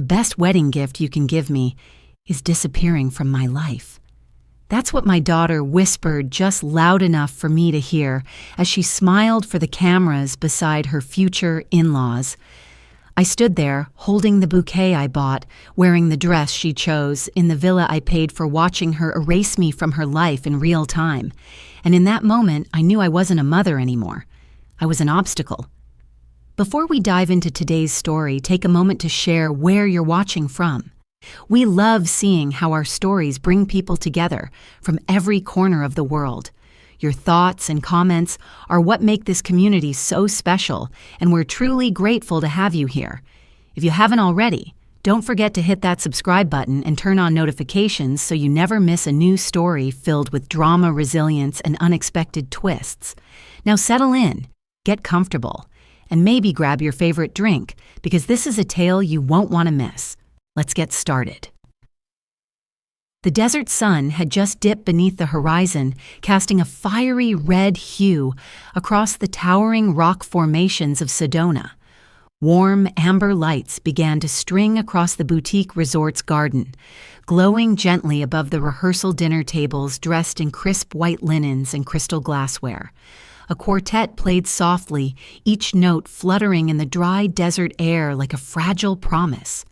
The best wedding gift you can give me is disappearing from my life. That's what my daughter whispered just loud enough for me to hear as she smiled for the cameras beside her future in-laws. I stood there, holding the bouquet I bought, wearing the dress she chose, in the villa I paid for, watching her erase me from her life in real time. And in that moment, I knew I wasn't a mother anymore. I was an obstacle. Before we dive into today's story, take a moment to share where you're watching from. We love seeing how our stories bring people together from every corner of the world. Your thoughts and comments are what make this community so special, and we're truly grateful to have you here. If you haven't already, don't forget to hit that subscribe button and turn on notifications so you never miss a new story filled with drama, resilience, and unexpected twists. Now settle in, get comfortable, and maybe grab your favorite drink, because this is a tale you won't want to miss. Let's get started. The desert sun had just dipped beneath the horizon, casting a fiery red hue across the towering rock formations of Sedona. Warm amber lights began to string across the boutique resort's garden, glowing gently above the rehearsal dinner tables dressed in crisp white linens and crystal glassware. A quartet played softly, each note fluttering in the dry desert air like a fragile promise.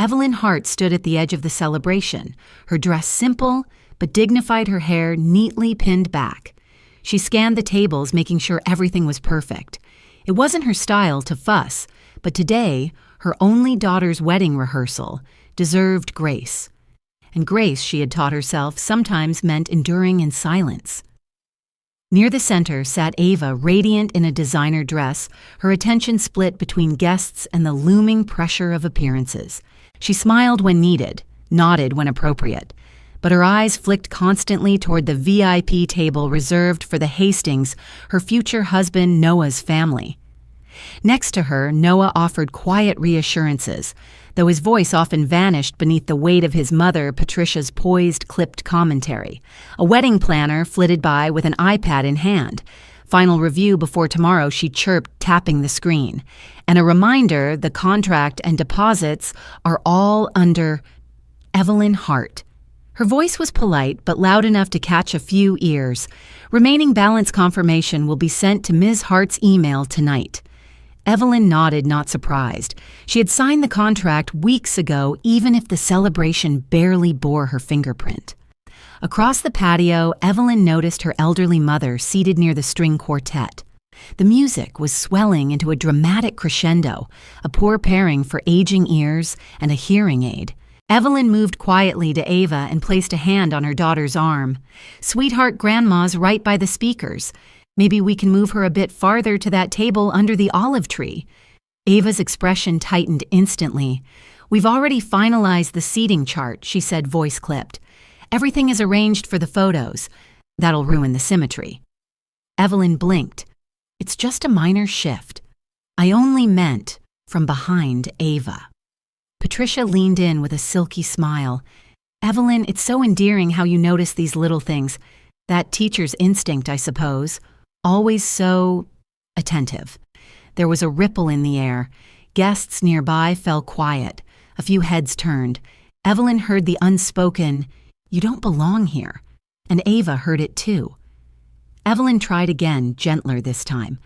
Evelyn Hart stood at the edge of the celebration, her dress simple but dignified, her hair neatly pinned back. She scanned the tables, making sure everything was perfect. It wasn't her style to fuss, but today, her only daughter's wedding rehearsal deserved grace. And grace, she had taught herself, sometimes meant enduring in silence. Near the center sat Ava, radiant in a designer dress, her attention split between guests and the looming pressure of appearances. She smiled when needed, nodded when appropriate, but her eyes flicked constantly toward the VIP table reserved for the Hastings, her future husband Noah's family. Next to her, Noah offered quiet reassurances, though his voice often vanished beneath the weight of his mother, Patricia's poised, clipped commentary. A wedding planner flitted by with an iPad in hand. Final review before tomorrow, she chirped, tapping the screen. And a reminder, the contract and deposits are all under Evelyn Hart. Her voice was polite, but loud enough to catch a few ears. Remaining balance confirmation will be sent to Ms. Hart's email tonight. Evelyn nodded, not surprised. She had signed the contract weeks ago, even if the celebration barely bore her fingerprint. Across the patio, Evelyn noticed her elderly mother seated near the string quartet. The music was swelling into a dramatic crescendo, a poor pairing for aging ears and a hearing aid. Evelyn moved quietly to Ava and placed a hand on her daughter's arm. "Sweetheart, Grandma's right by the speakers. Maybe we can move her a bit farther to that table under the olive tree." Ava's expression tightened instantly. "We've already finalized the seating chart," she said, voice clipped. "Everything is arranged for the photos. That'll ruin the symmetry." Evelyn blinked. "It's just a minor shift. I only meant from behind Ava." Patricia leaned in with a silky smile. "Evelyn, it's so endearing how you notice these little things. That teacher's instinct, I suppose. Always so attentive." There was a ripple in the air. Guests nearby fell quiet. A few heads turned. Evelyn heard the unspoken, "You don't belong here," and Ava heard it too. Evelyn tried again, gentler this time.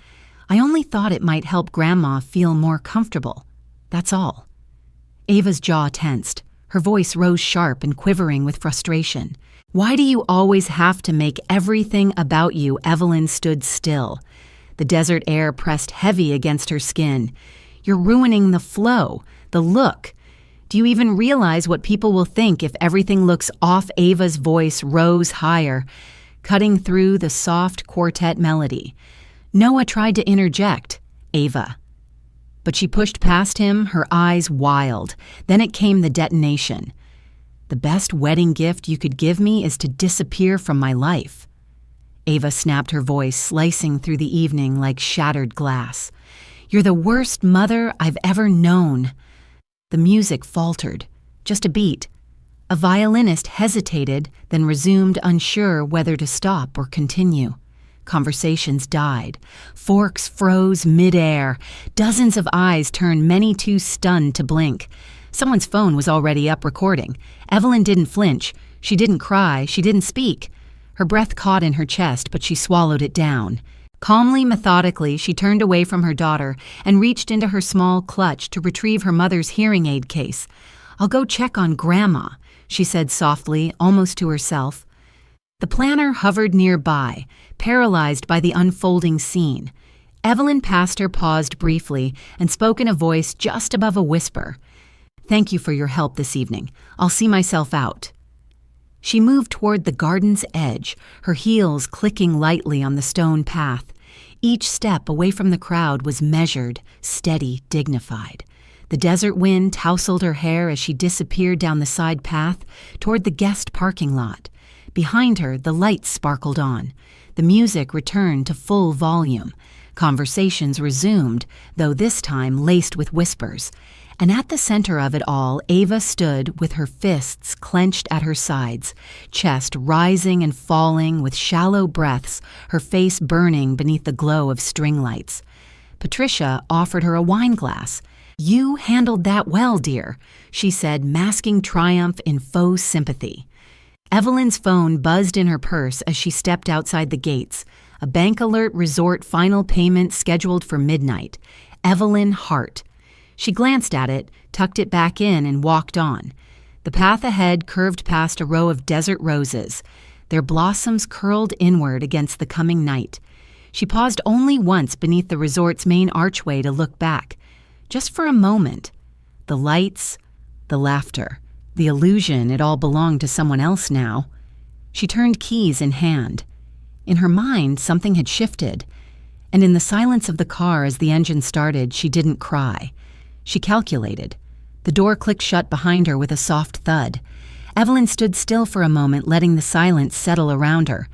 "I only thought it might help Grandma feel more comfortable. That's all." Ava's jaw tensed. Her voice rose sharp and quivering with frustration. "Why do you always have to make everything about you?" Evelyn stood still. The desert air pressed heavy against her skin. "You're ruining the flow, the look. Do you even realize what people will think if everything looks off?" Ava's voice rose higher, cutting through the soft quartet melody. Noah tried to interject, "Ava." But she pushed past him, her eyes wild. Then it came, the detonation. "The best wedding gift you could give me is to disappear from my life." Ava snapped, her voice slicing through the evening like shattered glass. "You're the worst mother I've ever known." The music faltered, just a beat. A violinist hesitated, then resumed, unsure whether to stop or continue. Conversations died. Forks froze midair. Dozens of eyes turned, many too stunned to blink. Someone's phone was already up recording. Evelyn didn't flinch. She didn't cry. She didn't speak. Her breath caught in her chest, but she swallowed it down. Calmly, methodically, she turned away from her daughter and reached into her small clutch to retrieve her mother's hearing aid case. "I'll go check on Grandma," she said softly, almost to herself. The planner hovered nearby, paralyzed by the unfolding scene. Evelyn passed her, paused briefly, and spoke in a voice just above a whisper. "Thank you for your help this evening. I'll see myself out." She moved toward the garden's edge, her heels clicking lightly on the stone path. Each step away from the crowd was measured, steady, dignified. The desert wind tousled her hair as she disappeared down the side path toward the guest parking lot. Behind her, the lights sparkled on. The music returned to full volume. Conversations resumed, though this time laced with whispers. And at the center of it all, Ava stood with her fists clenched at her sides, chest rising and falling with shallow breaths, her face burning beneath the glow of string lights. Patricia offered her a wine glass. "You handled that well, dear," she said, masking triumph in faux sympathy. Evelyn's phone buzzed in her purse as she stepped outside the gates. A bank alert resort final payment scheduled for midnight. Evelyn Hart. She glanced at it, tucked it back in, and walked on. The path ahead curved past a row of desert roses. Their blossoms curled inward against the coming night. She paused only once beneath the resort's main archway to look back. Just for a moment. The lights, the laughter, the illusion it all belonged to someone else now. She turned keys in hand. In her mind, something had shifted. And in the silence of the car as the engine started, she didn't cry. She calculated. The door clicked shut behind her with a soft thud. Evelyn stood still for a moment, letting the silence settle around her.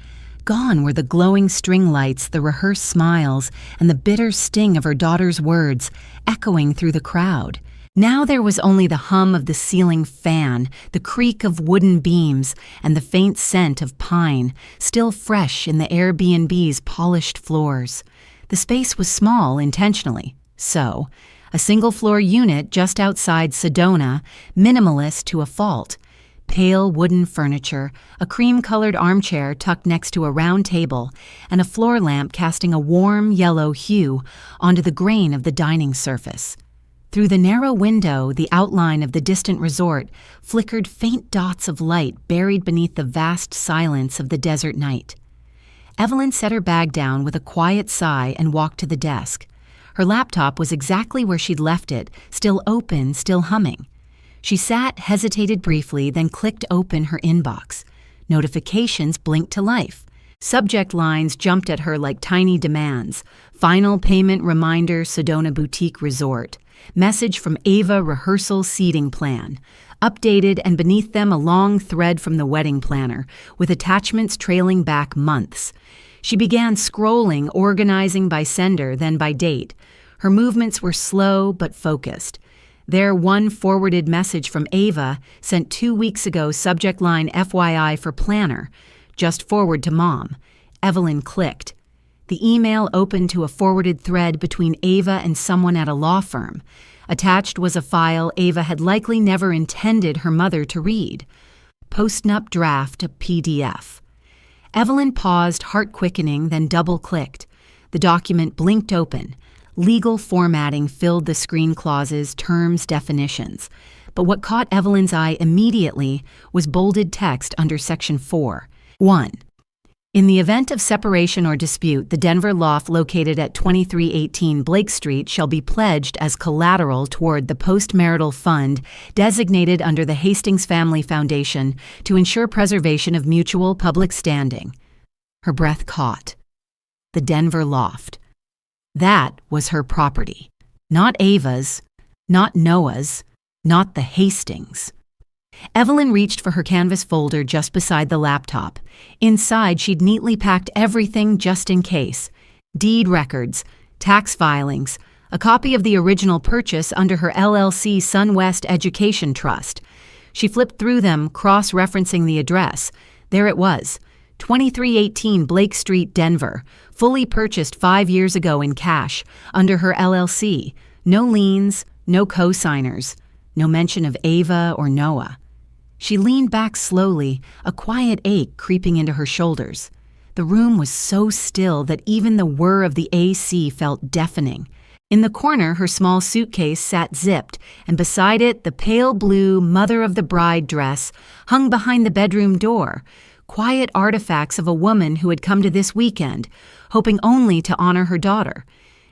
Gone were the glowing string lights, the rehearsed smiles, and the bitter sting of her daughter's words, echoing through the crowd. Now there was only the hum of the ceiling fan, the creak of wooden beams, and the faint scent of pine, still fresh in the Airbnb's polished floors. The space was small intentionally, so a single-floor unit just outside Sedona, minimalist to a fault. Pale wooden furniture, a cream-colored armchair tucked next to a round table, and a floor lamp casting a warm yellow hue onto the grain of the dining surface. Through the narrow window, the outline of the distant resort flickered faint dots of light buried beneath the vast silence of the desert night. Evelyn set her bag down with a quiet sigh and walked to the desk. Her laptop was exactly where she'd left it, still open, still humming. She sat, hesitated briefly, then clicked open her inbox. Notifications blinked to life. Subject lines jumped at her like tiny demands. Final payment reminder, Sedona Boutique Resort. Message from Ava rehearsal seating plan. Updated, and beneath them a long thread from the wedding planner, with attachments trailing back months. She began scrolling, organizing by sender, then by date. Her movements were slow but focused. There, one forwarded message from Ava, sent 2 weeks ago, subject line FYI for planner. Just forward to Mom. Evelyn clicked. The email opened to a forwarded thread between Ava and someone at a law firm. Attached was a file Ava had likely never intended her mother to read. Post-nup draft, a PDF. Evelyn paused, heart quickening, then double-clicked. The document blinked open. Legal formatting filled the screen clauses, terms, definitions. But what caught Evelyn's eye immediately was bolded text under Section 4. 1. In the event of separation or dispute, the Denver loft located at 2318 Blake Street shall be pledged as collateral toward the postmarital fund designated under the Hastings Family Foundation to ensure preservation of mutual public standing. Her breath caught. The Denver loft. That was her property. Not Ava's, not Noah's, not the Hastings. Evelyn reached for her canvas folder just beside the laptop. Inside, she'd neatly packed everything just in case. Deed records, tax filings, a copy of the original purchase under her LLC SunWest Education Trust. She flipped through them, cross-referencing the address. There it was, 2318 Blake Street, Denver, fully purchased 5 years ago in cash, under her LLC. No liens, no co-signers. No mention of Ava or Noah. She leaned back slowly, a quiet ache creeping into her shoulders. The room was so still that even the whir of the AC felt deafening. In the corner, her small suitcase sat zipped, and beside it, the pale blue mother of the bride dress hung behind the bedroom door, quiet artifacts of a woman who had come to this weekend, hoping only to honor her daughter.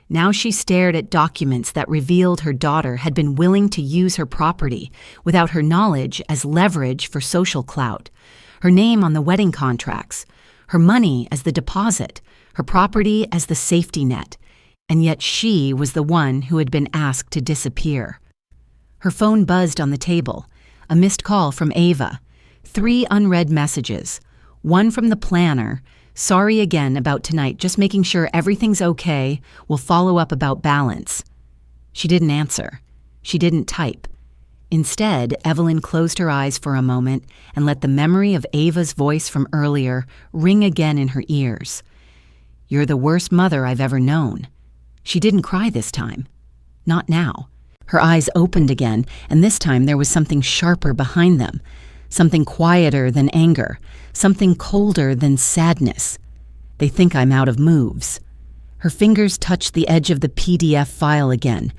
Now she stared at documents that revealed her daughter had been willing to use her property, without her knowledge, as leverage for social clout. Her name on the wedding contracts, her money as the deposit, her property as the safety net. And yet she was the one who had been asked to disappear. Her phone buzzed on the table. A missed call from Ava. 3 unread messages. One from the planner. Sorry again about tonight, just making sure everything's okay. We'll follow up about balance. She didn't answer. She didn't type. Instead, Evelyn closed her eyes for a moment and let the memory of Ava's voice from earlier ring again in her ears. You're the worst mother I've ever known. She didn't cry this time. Not now. Her eyes opened again, and this time there was something sharper behind them. Something quieter than anger. Something colder than sadness. They think I'm out of moves. Her fingers touched the edge of the PDF file again.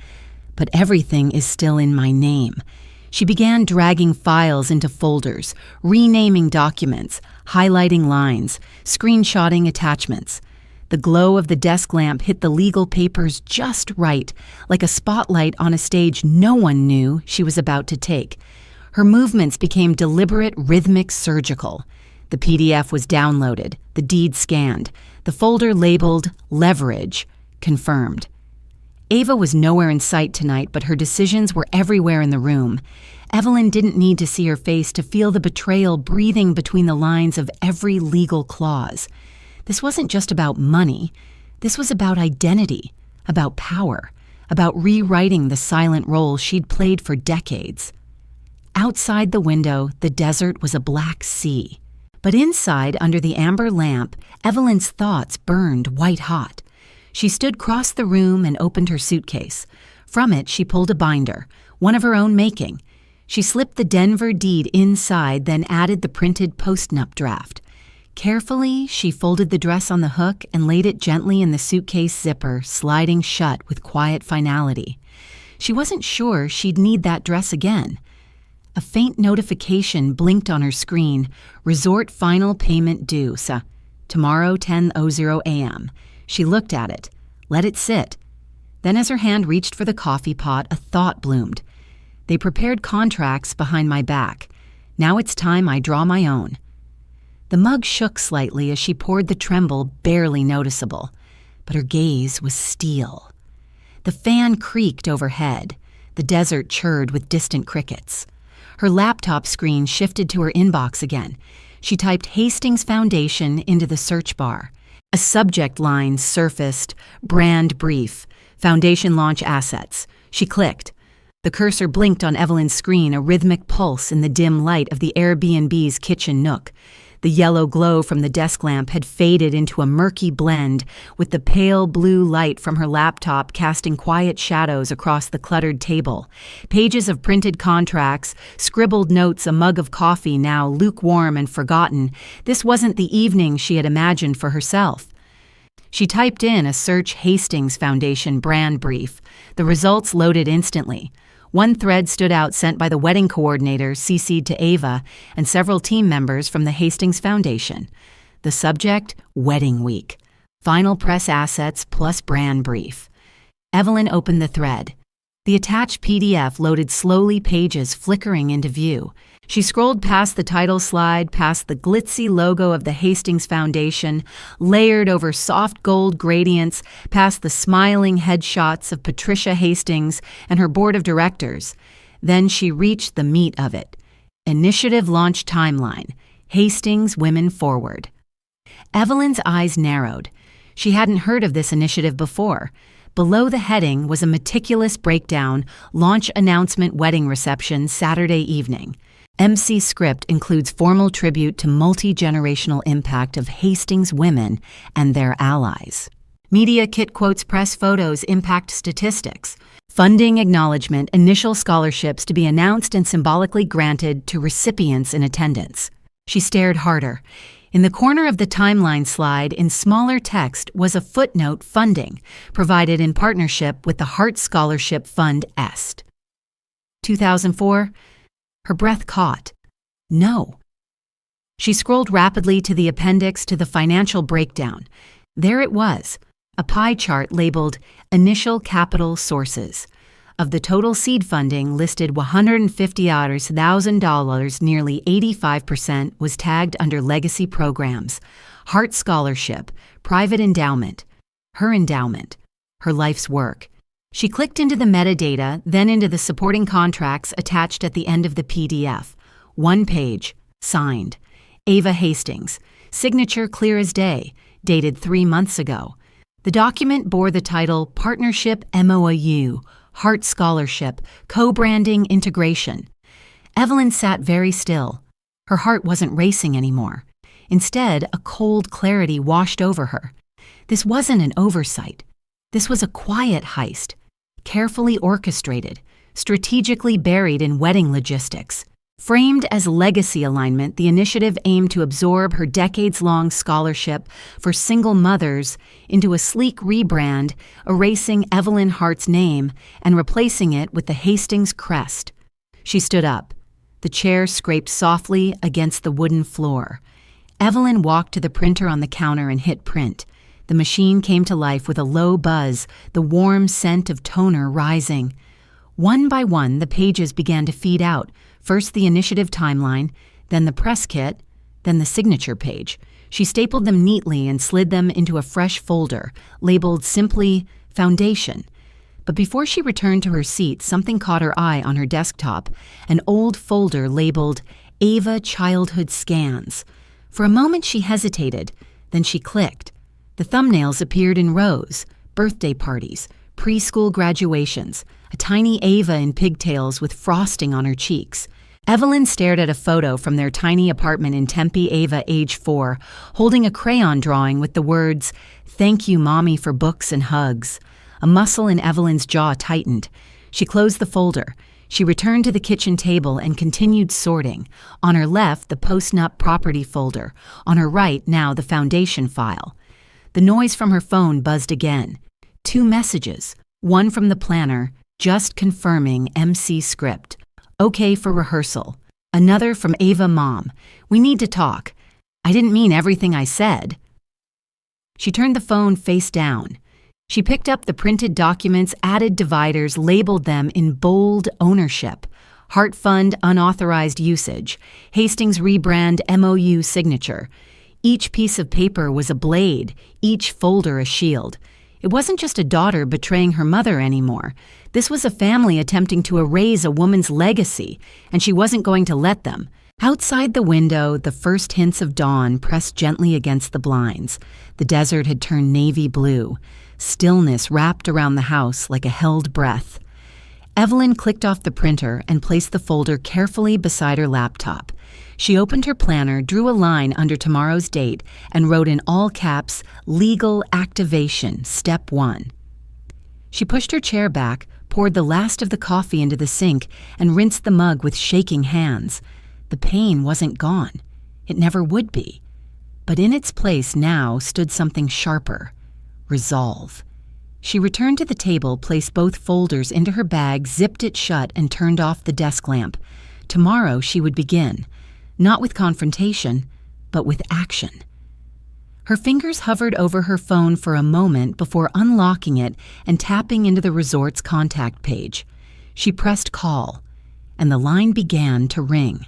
But everything is still in my name. She began dragging files into folders, renaming documents, highlighting lines, screenshotting attachments. The glow of the desk lamp hit the legal papers just right, like a spotlight on a stage no one knew she was about to take. Her movements became deliberate, rhythmic, surgical. The PDF was downloaded, the deed scanned, the folder labeled Leverage, confirmed. Ava was nowhere in sight tonight, but her decisions were everywhere in the room. Evelyn didn't need to see her face to feel the betrayal breathing between the lines of every legal clause. This wasn't just about money. This was about identity, about power, about rewriting the silent role she'd played for decades. Outside the window, the desert was a black sea. But inside, under the amber lamp, Evelyn's thoughts burned white-hot. She stood across the room and opened her suitcase. From it, she pulled a binder, one of her own making. She slipped the Denver deed inside, then added the printed post-nup draft. Carefully, she folded the dress on the hook and laid it gently in the suitcase zipper, sliding shut with quiet finality. She wasn't sure she'd need that dress again. A faint notification blinked on her screen. Resort final payment due, tomorrow 10:00 a.m. She looked at it, let it sit. Then as her hand reached for the coffee pot, a thought bloomed. They prepared contracts behind my back. Now it's time I draw my own. The mug shook slightly as she poured the tremble barely noticeable, but her gaze was steel. The fan creaked overhead. The desert chirred with distant crickets. Her laptop screen shifted to her inbox again. She typed Hastings Foundation into the search bar. A subject line surfaced, brand brief, foundation launch assets. She clicked. The cursor blinked on Evelyn's screen, a rhythmic pulse in the dim light of the Airbnb's kitchen nook. The yellow glow from the desk lamp had faded into a murky blend, with the pale blue light from her laptop casting quiet shadows across the cluttered table. Pages of printed contracts, scribbled notes, a mug of coffee now lukewarm and forgotten. This wasn't the evening she had imagined for herself. She typed in a search Hastings Foundation brand brief. The results loaded instantly. One thread stood out sent by the wedding coordinator, CC'd to Ava, and several team members from the Hastings Foundation. The subject, Wedding Week. Final press assets plus brand brief. Evelyn opened the thread. The attached PDF loaded slowly, pages flickering into view. She scrolled past the title slide, past the glitzy logo of the Hastings Foundation, layered over soft gold gradients, past the smiling headshots of Patricia Hastings and her board of directors. Then she reached the meat of it. Initiative launch timeline. Hastings Women Forward. Evelyn's eyes narrowed. She hadn't heard of this initiative before. Below the heading was a meticulous breakdown, launch announcement wedding reception Saturday evening. MC script includes formal tribute to multi-generational impact of Hastings women and their allies. Media kit quotes press photos, impact statistics. Funding acknowledgement, initial scholarships to be announced and symbolically granted to recipients in attendance. She stared harder. In the corner of the timeline slide, in smaller text, was a footnote funding, provided in partnership with the Hart Scholarship Fund Est. 2004? Her breath caught. No. She scrolled rapidly to the appendix to the financial breakdown. There it was, a pie chart labeled Initial Capital Sources. Of the total seed funding listed $150,000, nearly 85% was tagged under legacy programs, Hart Scholarship, private endowment, her life's work. She clicked into the metadata, then into the supporting contracts attached at the end of the PDF. One page, signed. Ava Hastings, signature clear as day, dated 3 months ago. The document bore the title Partnership MOU, Hart Scholarship, Co-Branding Integration. Evelyn sat very still. Her heart wasn't racing anymore. Instead, a cold clarity washed over her. This wasn't an oversight. This was a quiet heist, carefully orchestrated, strategically buried in wedding logistics. Framed as legacy alignment, the initiative aimed to absorb her decades-long scholarship for single mothers into a sleek rebrand, erasing Evelyn Hart's name and replacing it with the Hastings crest. She stood up. The chair scraped softly against the wooden floor. Evelyn walked to the printer on the counter and hit print. The machine came to life with a low buzz, the warm scent of toner rising. One by one, the pages began to feed out. First the initiative timeline, then the press kit, then the signature page. She stapled them neatly and slid them into a fresh folder, labeled simply Foundation. But before she returned to her seat, something caught her eye on her desktop, an old folder labeled Ava Childhood Scans. For a moment she hesitated, then she clicked. The thumbnails appeared in rows: birthday parties, preschool graduations, a tiny Ava in pigtails with frosting on her cheeks. Evelyn stared at a photo from their tiny apartment in Tempe. Ava, age 4, holding a crayon drawing with the words, "Thank you, Mommy, for books and hugs." A muscle in Evelyn's jaw tightened. She closed the folder. She returned to the kitchen table and continued sorting. On her left, the post-nup property folder. On her right, now the foundation file. The noise from her phone buzzed again. 2 messages. One from the planner, just confirming MC script. Okay for rehearsal. Another from Ava Mom. We need to talk. I didn't mean everything I said. She turned the phone face down. She picked up the printed documents, added dividers, labeled them in bold ownership. Hart Fund unauthorized usage. Hastings rebrand MOU signature. Each piece of paper was a blade, each folder a shield. It wasn't just a daughter betraying her mother anymore. This was a family attempting to erase a woman's legacy, and she wasn't going to let them. Outside the window, the first hints of dawn pressed gently against the blinds. The desert had turned navy blue. Stillness wrapped around the house like a held breath. Evelyn clicked off the printer and placed the folder carefully beside her laptop. She opened her planner, drew a line under tomorrow's date, and wrote in all caps, Legal Activation, Step 1. She pushed her chair back, poured the last of the coffee into the sink, and rinsed the mug with shaking hands. The pain wasn't gone. It never would be. But in its place now stood something sharper. Resolve. She returned to the table, placed both folders into her bag, zipped it shut, and turned off the desk lamp. Tomorrow she would begin. Not with confrontation, but with action. Her fingers hovered over her phone for a moment before unlocking it and tapping into the resort's contact page. She pressed call, and the line began to ring.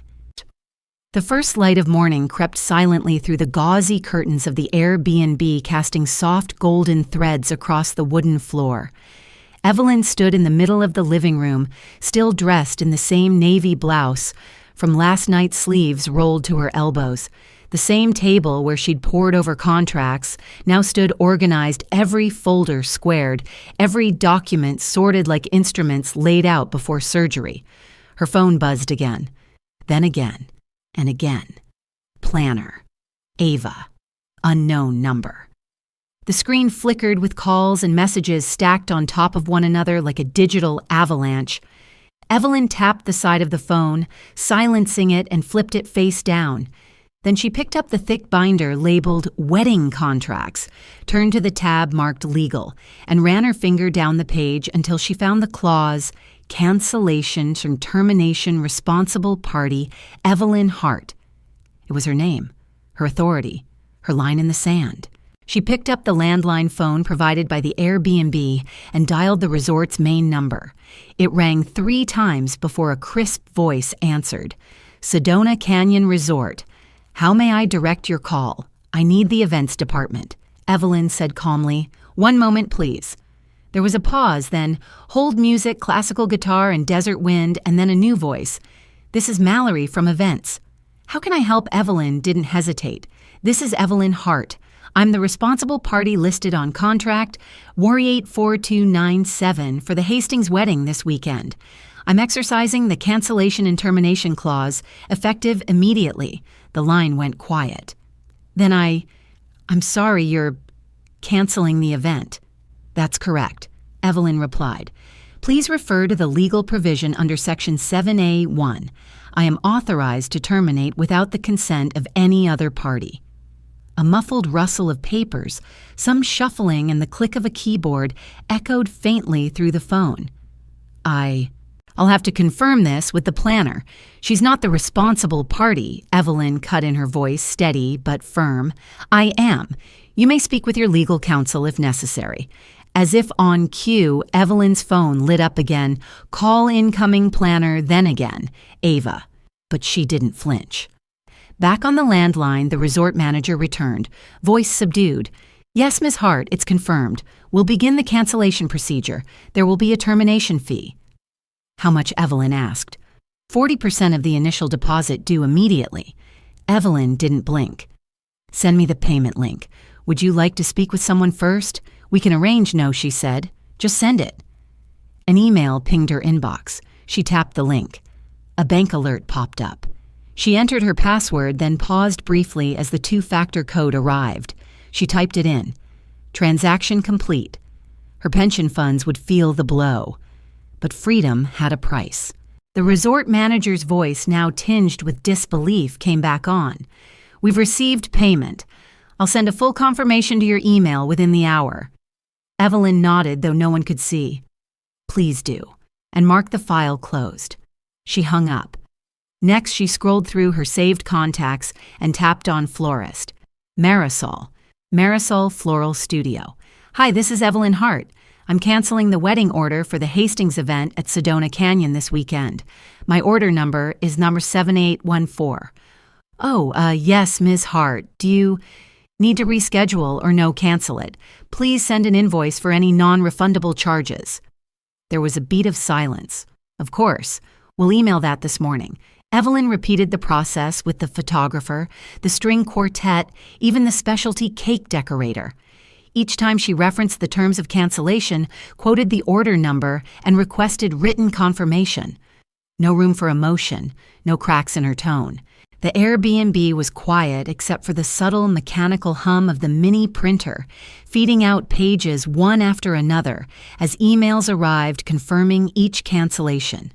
The first light of morning crept silently through the gauzy curtains of the Airbnb, casting soft golden threads across the wooden floor. Evelyn stood in the middle of the living room, still dressed in the same navy blouse, from last night's sleeves rolled to her elbows. The same table where she'd pored over contracts now stood organized, every folder squared, every document sorted like instruments laid out before surgery. Her phone buzzed again, then again, and again. Planner. Ava. Unknown number. The screen flickered with calls and messages stacked on top of one another like a digital avalanche. Evelyn tapped the side of the phone, silencing it, and flipped it face down. Then she picked up the thick binder labeled Wedding Contracts, turned to the tab marked Legal, and ran her finger down the page until she found the clause, Cancellation from Termination Responsible Party, Evelyn Hart. It was her name, her authority, her line in the sand. She picked up the landline phone provided by the Airbnb and dialed the resort's main number. It rang 3 times before a crisp voice answered. Sedona Canyon Resort. How may I direct your call? I need the events department. Evelyn said calmly. 1 moment, please. There was a pause, then hold music, classical guitar, and desert wind, and then a new voice. This is Mallory from events. How can I help? Evelyn didn't hesitate. This is Evelyn Hart. I'm the responsible party listed on contract, War84297, for the Hastings wedding this weekend. I'm exercising the cancellation and termination clause, effective immediately. The line went quiet. Then I'm sorry, you're canceling the event. That's correct, Evelyn replied. Please refer to the legal provision under Section 7A1. I am authorized to terminate without the consent of any other party. A muffled rustle of papers, some shuffling and the click of a keyboard echoed faintly through the phone. I'll have to confirm this with the planner. She's not the responsible party, Evelyn cut in, her voice steady but firm. I am. You may speak with your legal counsel if necessary. As if on cue, Evelyn's phone lit up again. Call incoming planner, then again. Ava. But she didn't flinch. Back on the landline, the resort manager returned, voice subdued. Yes, Ms. Hart, it's confirmed. We'll begin the cancellation procedure. There will be a termination fee. How much? Evelyn asked. 40% of the initial deposit due immediately. Evelyn didn't blink. Send me the payment link. Would you like to speak with someone first? We can arrange. No, she said. Just send it. An email pinged her inbox. She tapped the link. A bank alert popped up. She entered her password, then paused briefly as the 2-factor code arrived. She typed it in. Transaction complete. Her pension funds would feel the blow. But freedom had a price. The resort manager's voice, now tinged with disbelief, came back on. We've received payment. I'll send a full confirmation to your email within the hour. Evelyn nodded, though no one could see. Please do, and mark the file closed. She hung up. Next, she scrolled through her saved contacts and tapped on florist. Marisol Floral Studio. Hi, this is Evelyn Hart. I'm canceling the wedding order for the Hastings event at Sedona Canyon this weekend. My order number is number 7814. Yes, Ms. Hart. Do you need to reschedule or no, cancel it? Please send an invoice for any non-refundable charges. There was a beat of silence. Of course. We'll email that this morning. Evelyn repeated the process with the photographer, the string quartet, even the specialty cake decorator. Each time she referenced the terms of cancellation, quoted the order number, and requested written confirmation. No room for emotion, no cracks in her tone. The Airbnb was quiet except for the subtle mechanical hum of the mini printer, feeding out pages one after another as emails arrived confirming each cancellation.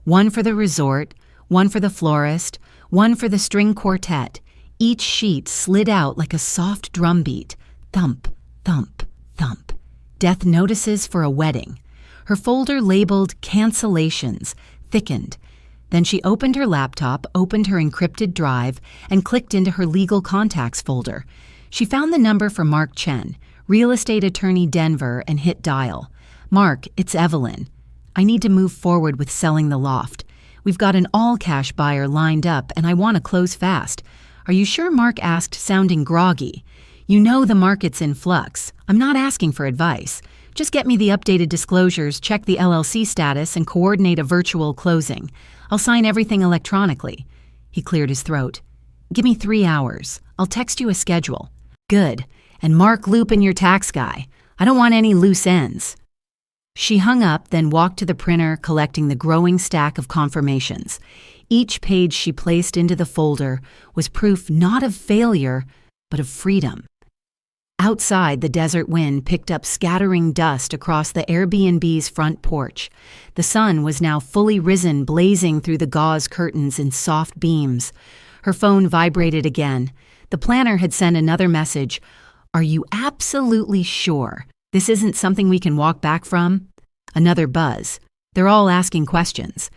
One for the resort, one for the florist, one for the string quartet. Each sheet slid out like a soft drumbeat. Thump, thump, thump. Death notices for a wedding. Her folder labeled cancellations thickened. Then she opened her laptop, opened her encrypted drive, and clicked into her legal contacts folder. She found the number for Mark Chen, real estate attorney Denver, and hit dial. Mark, it's Evelyn. I need to move forward with selling the loft. We've got an all-cash buyer lined up, and I want to close fast. Are you sure? Mark asked, sounding groggy. You know the market's in flux. I'm not asking for advice. Just get me the updated disclosures, check the LLC status, and coordinate a virtual closing. I'll sign everything electronically. He cleared his throat. Give me 3 hours. I'll text you a schedule. Good. And Mark, loop in your tax guy. I don't want any loose ends. She hung up, then walked to the printer, collecting the growing stack of confirmations. Each page she placed into the folder was proof not of failure, but of freedom. Outside, the desert wind picked up scattering dust across the Airbnb's front porch. The sun was now fully risen, blazing through the gauze curtains in soft beams. Her phone vibrated again. The planner had sent another message. "Are you absolutely sure this isn't something we can walk back from?" Another buzz. They're all asking questions.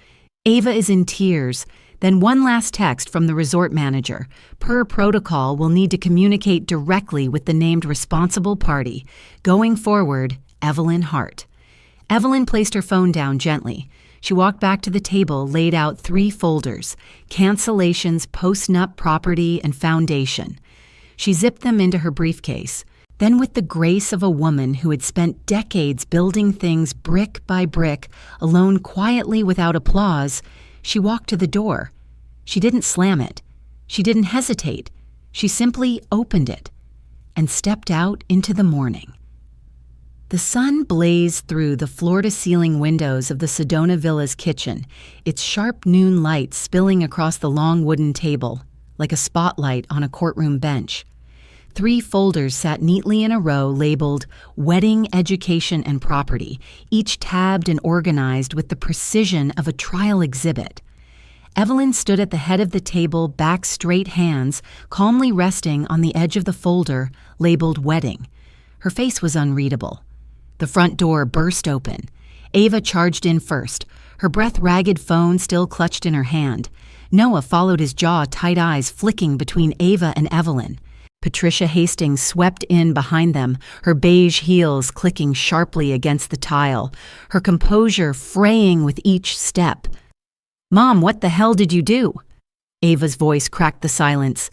Ava is in tears. Then one last text from the resort manager. Per protocol, we'll need to communicate directly with the named responsible party. Going forward, Evelyn Hart. Evelyn placed her phone down gently. She walked back to the table, laid out 3 folders: cancellations, post-nup property, and foundation. She zipped them into her briefcase. Then, with the grace of a woman who had spent decades building things brick by brick, alone quietly without applause, she walked to the door. She didn't slam it. She didn't hesitate. She simply opened it and stepped out into the morning. The sun blazed through the floor-to-ceiling windows of the Sedona Villa's kitchen, its sharp noon light spilling across the long wooden table, like a spotlight on a courtroom bench. 3 folders sat neatly in a row labeled Wedding, Education, and Property, each tabbed and organized with the precision of a trial exhibit. Evelyn stood at the head of the table, back straight, hands calmly resting on the edge of the folder labeled Wedding. Her face was unreadable. The front door burst open. Ava charged in first, her breath-ragged phone still clutched in her hand. Noah followed his jaw, tight eyes flicking between Ava and Evelyn. Patricia Hastings swept in behind them, her beige heels clicking sharply against the tile, her composure fraying with each step. "Mom, what the hell did you do?" Ava's voice cracked the silence.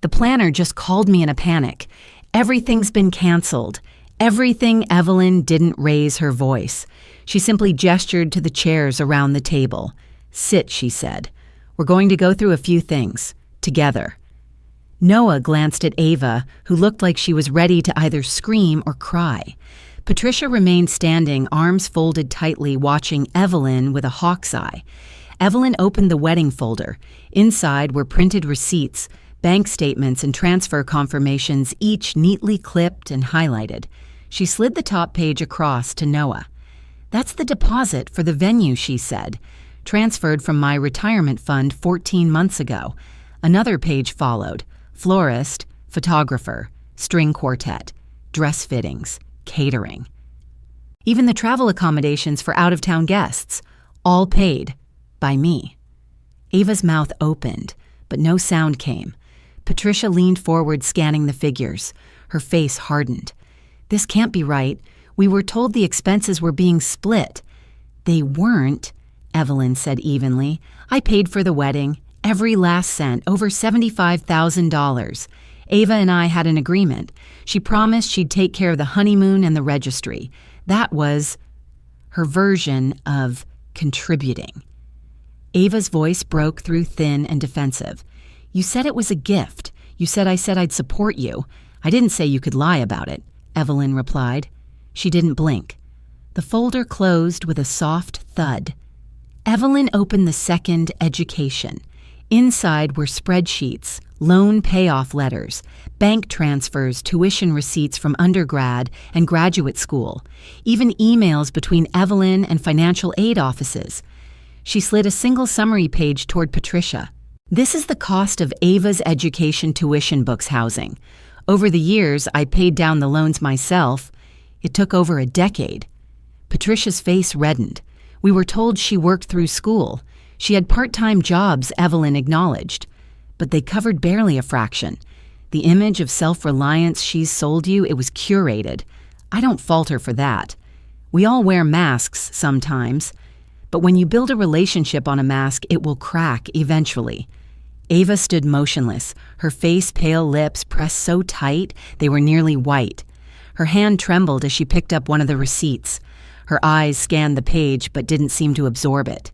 "The planner just called me in a panic. Everything's been canceled." Everything. Evelyn didn't raise her voice. She simply gestured to the chairs around the table. "Sit," she said. "We're going to go through a few things. Together." Noah glanced at Ava, who looked like she was ready to either scream or cry. Patricia remained standing, arms folded tightly, watching Evelyn with a hawk's eye. Evelyn opened the wedding folder. Inside were printed receipts, bank statements, and transfer confirmations, each neatly clipped and highlighted. She slid the top page across to Noah. "That's the deposit for the venue," she said. "Transferred from my retirement fund 14 months ago." Another page followed. Florist, photographer, string quartet, dress fittings, catering. Even the travel accommodations for out-of-town guests, all paid by me. Ava's mouth opened, but no sound came. Patricia leaned forward, scanning the figures. Her face hardened. "This can't be right. We were told the expenses were being split." "They weren't," Evelyn said evenly. "I paid for the wedding. Every last cent, over $75,000. Ava and I had an agreement. She promised she'd take care of the honeymoon and the registry. That was her version of contributing." Ava's voice broke through thin and defensive. "You said it was a gift. You said I said I'd support you. I didn't say you could lie about it," Evelyn replied. She didn't blink. The folder closed with a soft thud. Evelyn opened the second, Education. Inside were spreadsheets, loan payoff letters, bank transfers, tuition receipts from undergrad and graduate school, even emails between Evelyn and financial aid offices. She slid a single summary page toward Patricia. "This is the cost of Ava's education tuition books housing. Over the years, I paid down the loans myself. It took over a decade." Patricia's face reddened. "We were told she worked through school. She had part-time jobs," Evelyn acknowledged. "But they covered barely a fraction. The image of self-reliance she's sold you, it was curated. I don't fault her for that. We all wear masks sometimes. But when you build a relationship on a mask, it will crack eventually." Ava stood motionless, her face, pale lips pressed so tight they were nearly white. Her hand trembled as she picked up one of the receipts. Her eyes scanned the page but didn't seem to absorb it.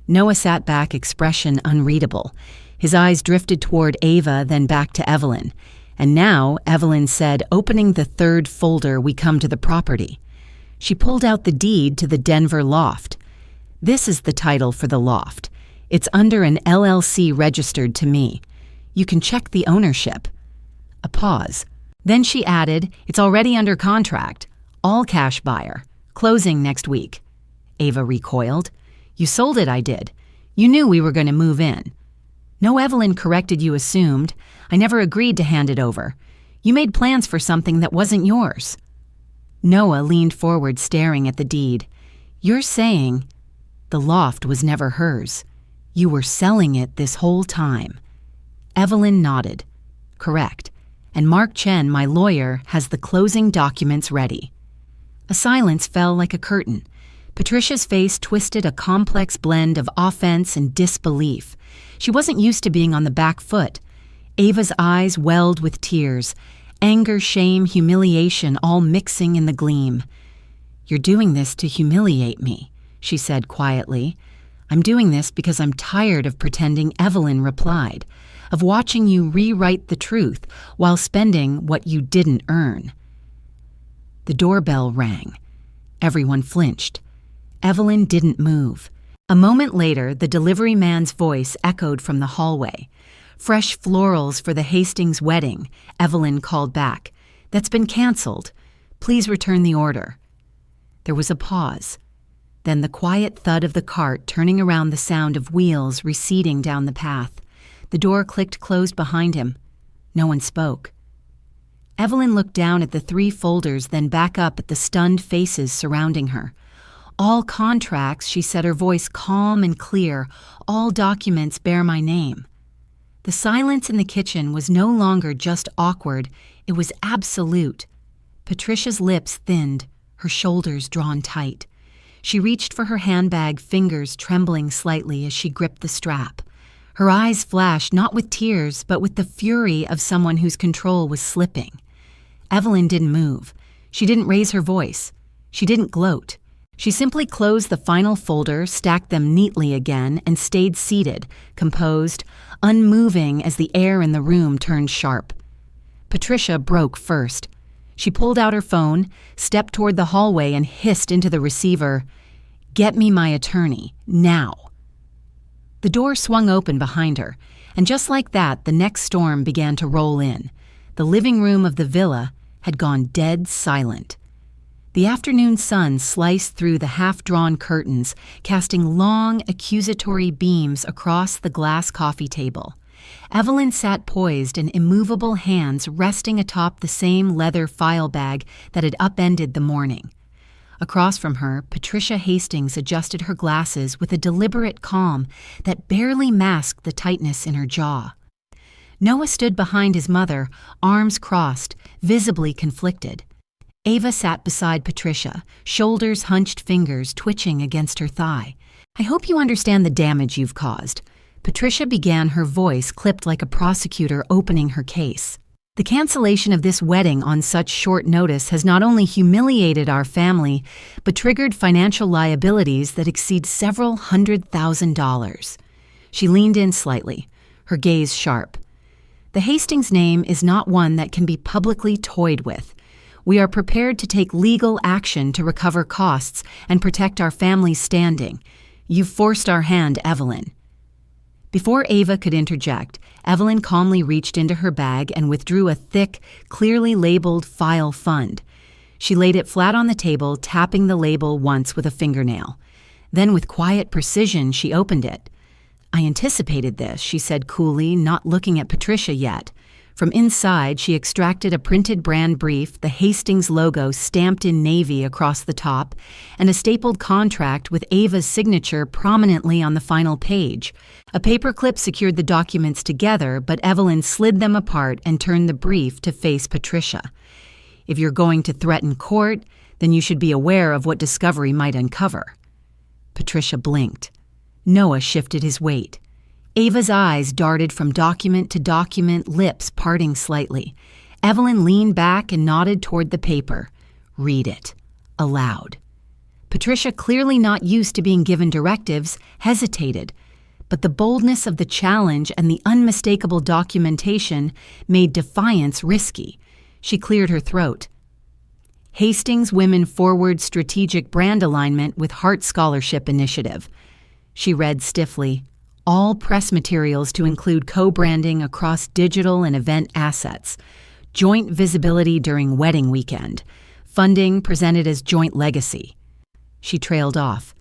Noah sat back, expression unreadable. His eyes drifted toward Ava, then back to Evelyn. And now, Evelyn said, opening the third folder, we come to the property. She pulled out the deed to the Denver loft. "This is the title for the loft. It's under an LLC registered to me. You can check the ownership." A pause. Then she added, "It's already under contract. All cash buyer. Closing next week." Ava recoiled. "You sold it, I did. You knew we were going to move in." "No, Evelyn corrected you assumed. I never agreed to hand it over. You made plans for something that wasn't yours." Noah leaned forward, staring at the deed. "You're saying the loft was never hers. You were selling it this whole time." Evelyn nodded. "Correct. And Mark Chen, my lawyer, has the closing documents ready." A silence fell like a curtain. Patricia's face twisted a complex blend of offense and disbelief. She wasn't used to being on the back foot. Ava's eyes welled with tears. Anger, shame, humiliation all mixing in the gleam. "You're doing this to humiliate me," she said quietly. "I'm doing this because I'm tired of pretending," Evelyn replied, "of watching you rewrite the truth while spending what you didn't earn." The doorbell rang. Everyone flinched. Evelyn didn't move. A moment later, the delivery man's voice echoed from the hallway. "Fresh florals for the Hastings wedding," Evelyn called back. "That's been canceled. Please return the order." There was a pause. Then the quiet thud of the cart turning around, the sound of wheels receding down the path. The door clicked closed behind him. No one spoke. Evelyn looked down at the 3 folders, then back up at the stunned faces surrounding her. "All contracts," she said, her voice calm and clear. "All documents bear my name." The silence in the kitchen was no longer just awkward, it was absolute. Patricia's lips thinned, her shoulders drawn tight. She reached for her handbag, fingers trembling slightly as she gripped the strap. Her eyes flashed not with tears, but with the fury of someone whose control was slipping. Evelyn didn't move. She didn't raise her voice. She didn't gloat. She simply closed the final folder, stacked them neatly again, and stayed seated, composed, unmoving as the air in the room turned sharp. Patricia broke first. She pulled out her phone, stepped toward the hallway, and hissed into the receiver, "Get me my attorney, now." The door swung open behind her, and just like that, the next storm began to roll in. The living room of the villa had gone dead silent. The afternoon sun sliced through the half-drawn curtains, casting long, accusatory beams across the glass coffee table. Evelyn sat poised, in immovable hands resting atop the same leather file bag that had upended the morning. Across from her, Patricia Hastings adjusted her glasses with a deliberate calm that barely masked the tightness in her jaw. Noah stood behind his mother, arms crossed, visibly conflicted. Ava sat beside Patricia, shoulders hunched, fingers twitching against her thigh. "I hope you understand the damage you've caused." Patricia began, her voice clipped like a prosecutor opening her case. "The cancellation of this wedding on such short notice has not only humiliated our family, but triggered financial liabilities that exceed several $100,000. She leaned in slightly, her gaze sharp. "The Hastings name is not one that can be publicly toyed with. We are prepared to take legal action to recover costs and protect our family's standing. You've forced our hand, Evelyn." Before Ava could interject, Evelyn calmly reached into her bag and withdrew a thick, clearly labeled file fund. She laid it flat on the table, tapping the label once with a fingernail. Then with quiet precision, she opened it. "I anticipated this," she said coolly, not looking at Patricia yet. From inside, she extracted a printed brand brief, the Hastings logo stamped in navy across the top, and a stapled contract with Ava's signature prominently on the final page. A paperclip secured the documents together, but Evelyn slid them apart and turned the brief to face Patricia. "If you're going to threaten court, then you should be aware of what discovery might uncover." Patricia blinked. Noah shifted his weight. Ava's eyes darted from document to document, lips parting slightly. Evelyn leaned back and nodded toward the paper. "Read it." Aloud. Patricia, clearly not used to being given directives, hesitated, but the boldness of the challenge and the unmistakable documentation made defiance risky. She cleared her throat. "Hastings Women Forward Strategic Brand Alignment with Hart Scholarship Initiative." She read stiffly. "All press materials to include co-branding across digital and event assets. joint visibility during wedding weekend, funding presented as joint legacy. She trailed off.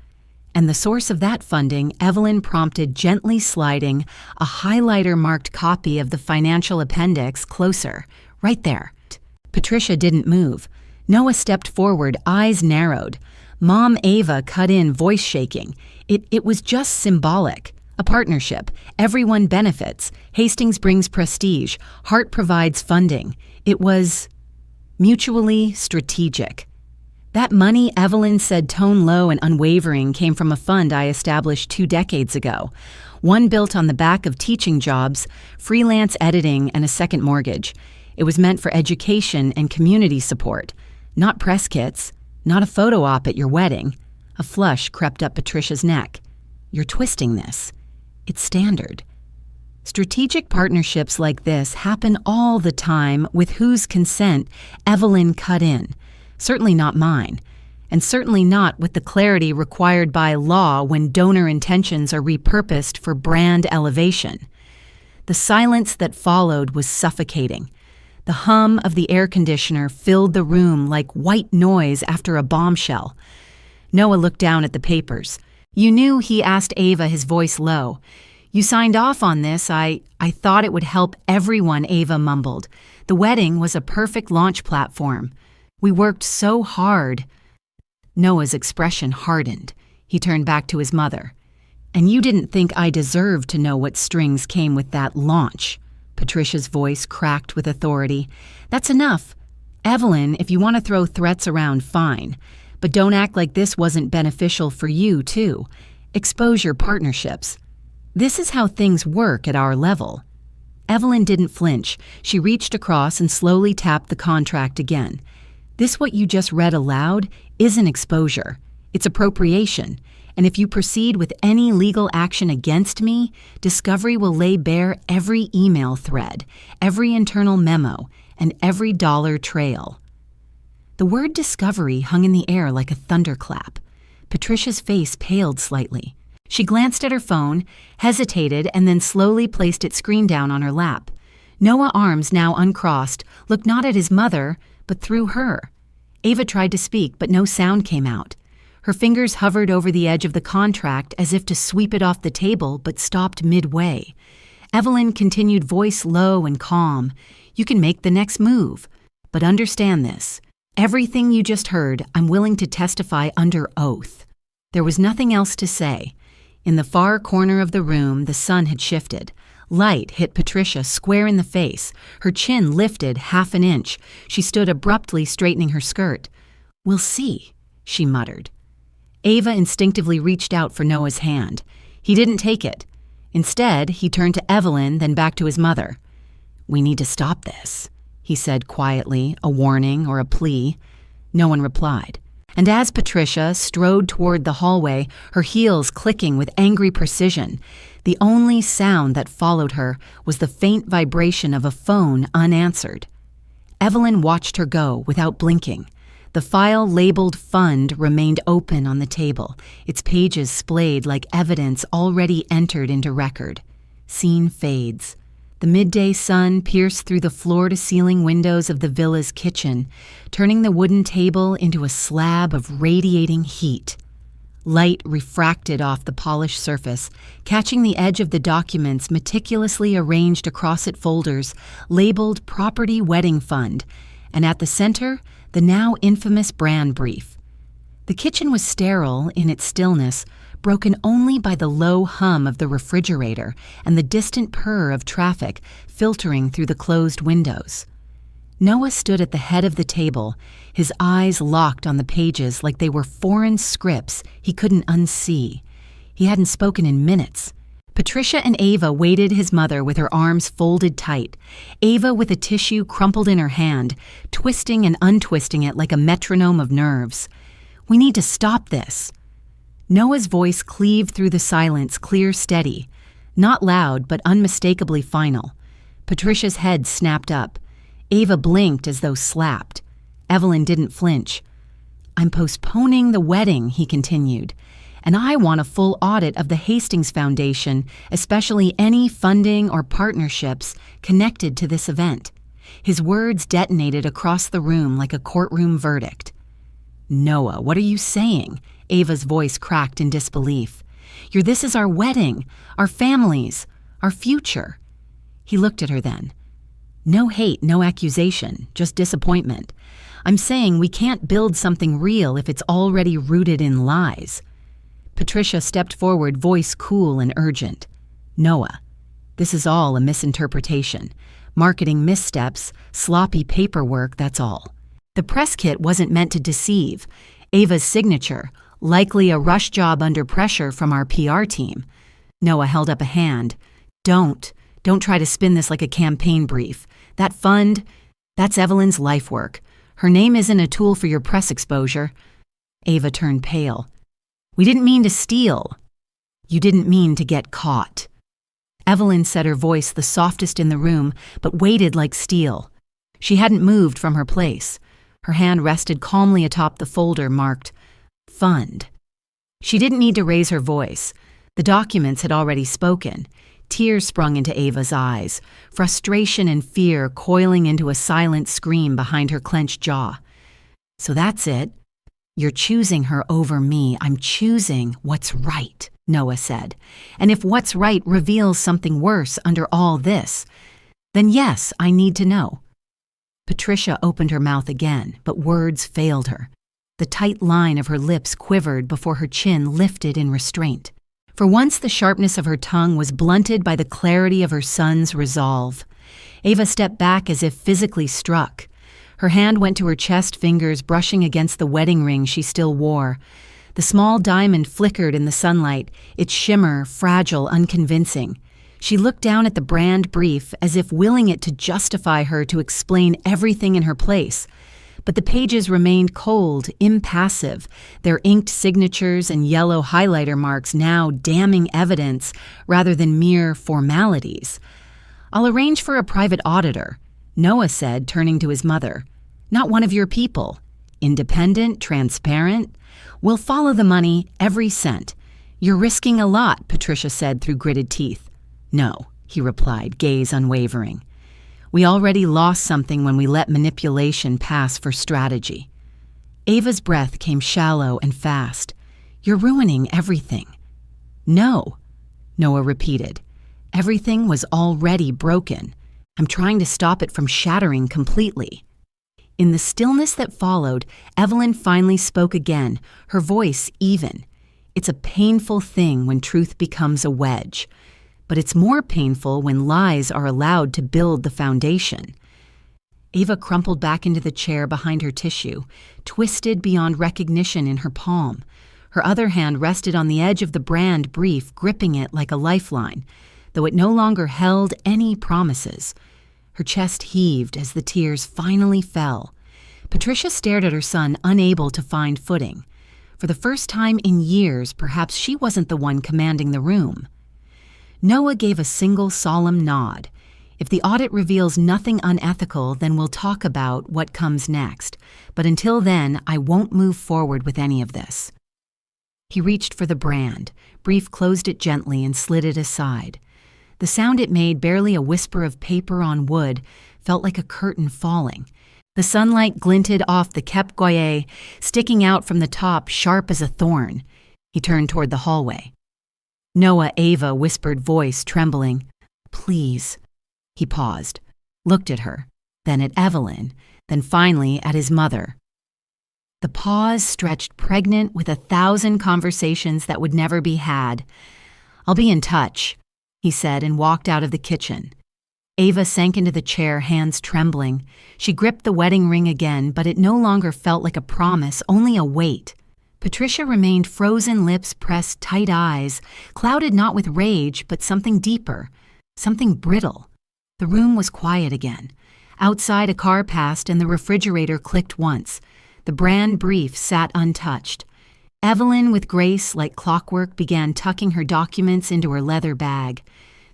And the source of that funding, Evelyn prompted, gently sliding a highlighter-marked copy of the financial appendix closer, right there. Patricia didn't move. Noah stepped forward, eyes narrowed. Mom Ava cut in, voice shaking. It was just symbolic. A partnership. Everyone benefits. Hastings brings prestige. Hart provides funding. It was mutually strategic. That money, Evelyn said, tone low and unwavering, came from a fund I established 2 decades ago. One built on the back of teaching jobs, freelance editing, and a second mortgage. It was meant for education and community support. Not press kits. Not a photo op at your wedding. A flush crept up Patricia's neck. You're twisting this. It's standard. Strategic partnerships like this happen all the time with whose consent Evelyn cut in. Certainly not mine, and certainly not with the clarity required by law when donor intentions are repurposed for brand elevation. The silence that followed was suffocating. The hum of the air conditioner filled the room like white noise after a bombshell. Noah looked down at the papers. You knew, he asked Ava, his voice low. You signed off on this. I thought it would help everyone, Ava mumbled. The wedding was a perfect launch platform. We worked so hard. Noah's expression hardened. He turned back to his mother. And you didn't think I deserved to know what strings came with that launch. Patricia's voice cracked with authority. That's enough. Evelyn, if you want to throw threats around, fine. But don't act like this wasn't beneficial for you, too. Expose your partnerships. This is how things work at our level. Evelyn didn't flinch. She reached across and slowly tapped the contract again. This what you just read aloud isn't exposure. It's appropriation. And if you proceed with any legal action against me, Discovery will lay bare every email thread, every internal memo, and every dollar trail. The word discovery hung in the air like a thunderclap. Patricia's face paled slightly. She glanced at her phone, hesitated, and then slowly placed its screen down on her lap. Noah's arms, now uncrossed, looked not at his mother, but through her. Ava tried to speak, but no sound came out. Her fingers hovered over the edge of the contract as if to sweep it off the table, but stopped midway. Evelyn continued, voice low and calm. You can make the next move. But understand this. Everything you just heard, I'm willing to testify under oath. There was nothing else to say. In the far corner of the room, the sun had shifted. Light hit Patricia square in the face. Her chin lifted 1/2 inch. She stood abruptly, straightening her skirt. We'll see, she muttered. Ava instinctively reached out for Noah's hand. He didn't take it. Instead, he turned to Evelyn, then back to his mother. We need to stop this, he said quietly, a warning or a plea. No one replied. And as Patricia strode toward the hallway, her heels clicking with angry precision, the only sound that followed her was the faint vibration of a phone unanswered. Evelyn watched her go without blinking. The file labeled Fund remained open on the table, its pages splayed like evidence already entered into record. Scene fades. The midday sun pierced through the floor-to-ceiling windows of the villa's kitchen, turning the wooden table into a slab of radiating heat. Light refracted off the polished surface, catching the edge of the documents meticulously arranged across its folders, labeled Property Wedding Fund, and at the center, the now infamous brand brief. The kitchen was sterile in its stillness, broken only by the low hum of the refrigerator and the distant purr of traffic filtering through the closed windows. Noah stood at the head of the table, his eyes locked on the pages like they were foreign scripts he couldn't unsee. He hadn't spoken in minutes. Patricia and Ava waited his mother with her arms folded tight, Ava with a tissue crumpled in her hand, twisting and untwisting it like a metronome of nerves. We need to stop this. Noah's voice cleaved through the silence, clear, steady. Not loud, but unmistakably final. Patricia's head snapped up. Ava blinked as though slapped. Evelyn didn't flinch. I'm postponing the wedding, he continued. And I want a full audit of the Hastings Foundation, especially any funding or partnerships connected to this event. His words detonated across the room like a courtroom verdict. "Noah, what are you saying?" Ava's voice cracked in disbelief. This is our wedding, our families, our future." He looked at her then. "No hate, no accusation, just disappointment. I'm saying we can't build something real if it's already rooted in lies." Patricia stepped forward, voice cool and urgent. "Noah, this is all a misinterpretation. Marketing missteps, sloppy paperwork, that's all. The press kit wasn't meant to deceive. Ava's signature, likely a rush job under pressure from our PR team." Noah held up a hand. Don't try to spin this like a campaign brief. That fund, that's Evelyn's life work. Her name isn't a tool for your press exposure." Ava turned pale. "We didn't mean to steal." "You didn't mean to get caught." Evelyn said, her voice the softest in the room, but weighted like steel. She hadn't moved from her place. Her hand rested calmly atop the folder marked Fund. She didn't need to raise her voice. The documents had already spoken. Tears sprung into Ava's eyes, frustration and fear coiling into a silent scream behind her clenched jaw. "So that's it. You're choosing her over me. I'm choosing what's right," Noah said. "And if what's right reveals something worse under all this, then yes, I need to know." Patricia opened her mouth again, but words failed her. The tight line of her lips quivered before her chin lifted in restraint. For once, the sharpness of her tongue was blunted by the clarity of her son's resolve. Ava stepped back as if physically struck. Her hand went to her chest, fingers brushing against the wedding ring she still wore. The small diamond flickered in the sunlight, its shimmer fragile, unconvincing. She looked down at the brand brief as if willing it to justify her to explain everything in her place. But the pages remained cold, impassive, their inked signatures and yellow highlighter marks now damning evidence rather than mere formalities. "I'll arrange for a private auditor," Noah said, turning to his mother. "Not one of your people. Independent, transparent. We'll follow the money, every cent." "You're risking a lot," Patricia said through gritted teeth. "No," he replied, gaze unwavering. "We already lost something when we let manipulation pass for strategy." Ava's breath came shallow and fast. "You're ruining everything." "No," Noah repeated. "Everything was already broken. I'm trying to stop it from shattering completely." In the stillness that followed, Evelyn finally spoke again, her voice even. "It's a painful thing when truth becomes a wedge. But it's more painful when lies are allowed to build the foundation." Ava crumpled back into the chair behind her tissue, twisted beyond recognition in her palm. Her other hand rested on the edge of the brand brief, gripping it like a lifeline, though it no longer held any promises. Her chest heaved as the tears finally fell. Patricia stared at her son, unable to find footing. For the first time in years, perhaps she wasn't the one commanding the room. Noah gave a single solemn nod. "If the audit reveals nothing unethical, then we'll talk about what comes next. But until then, I won't move forward with any of this." He reached for the brand. Brief closed it gently and slid it aside. The sound it made, barely a whisper of paper on wood, felt like a curtain falling. The sunlight glinted off the Kep Goye, sticking out from the top sharp as a thorn. He turned toward the hallway. "Noah," Ava whispered, voice trembling. "Please." He paused, looked at her, then at Evelyn, then finally at his mother. The pause stretched pregnant with 1,000 conversations that would never be had. "I'll be in touch," he said, and walked out of the kitchen. Ava sank into the chair, hands trembling. She gripped the wedding ring again, but it no longer felt like a promise, only a weight. Patricia remained frozen, lips pressed, tight eyes, clouded not with rage, but something deeper, something brittle. The room was quiet again. Outside, a car passed and the refrigerator clicked once. The brand brief sat untouched. Evelyn, with grace like clockwork, began tucking her documents into her leather bag.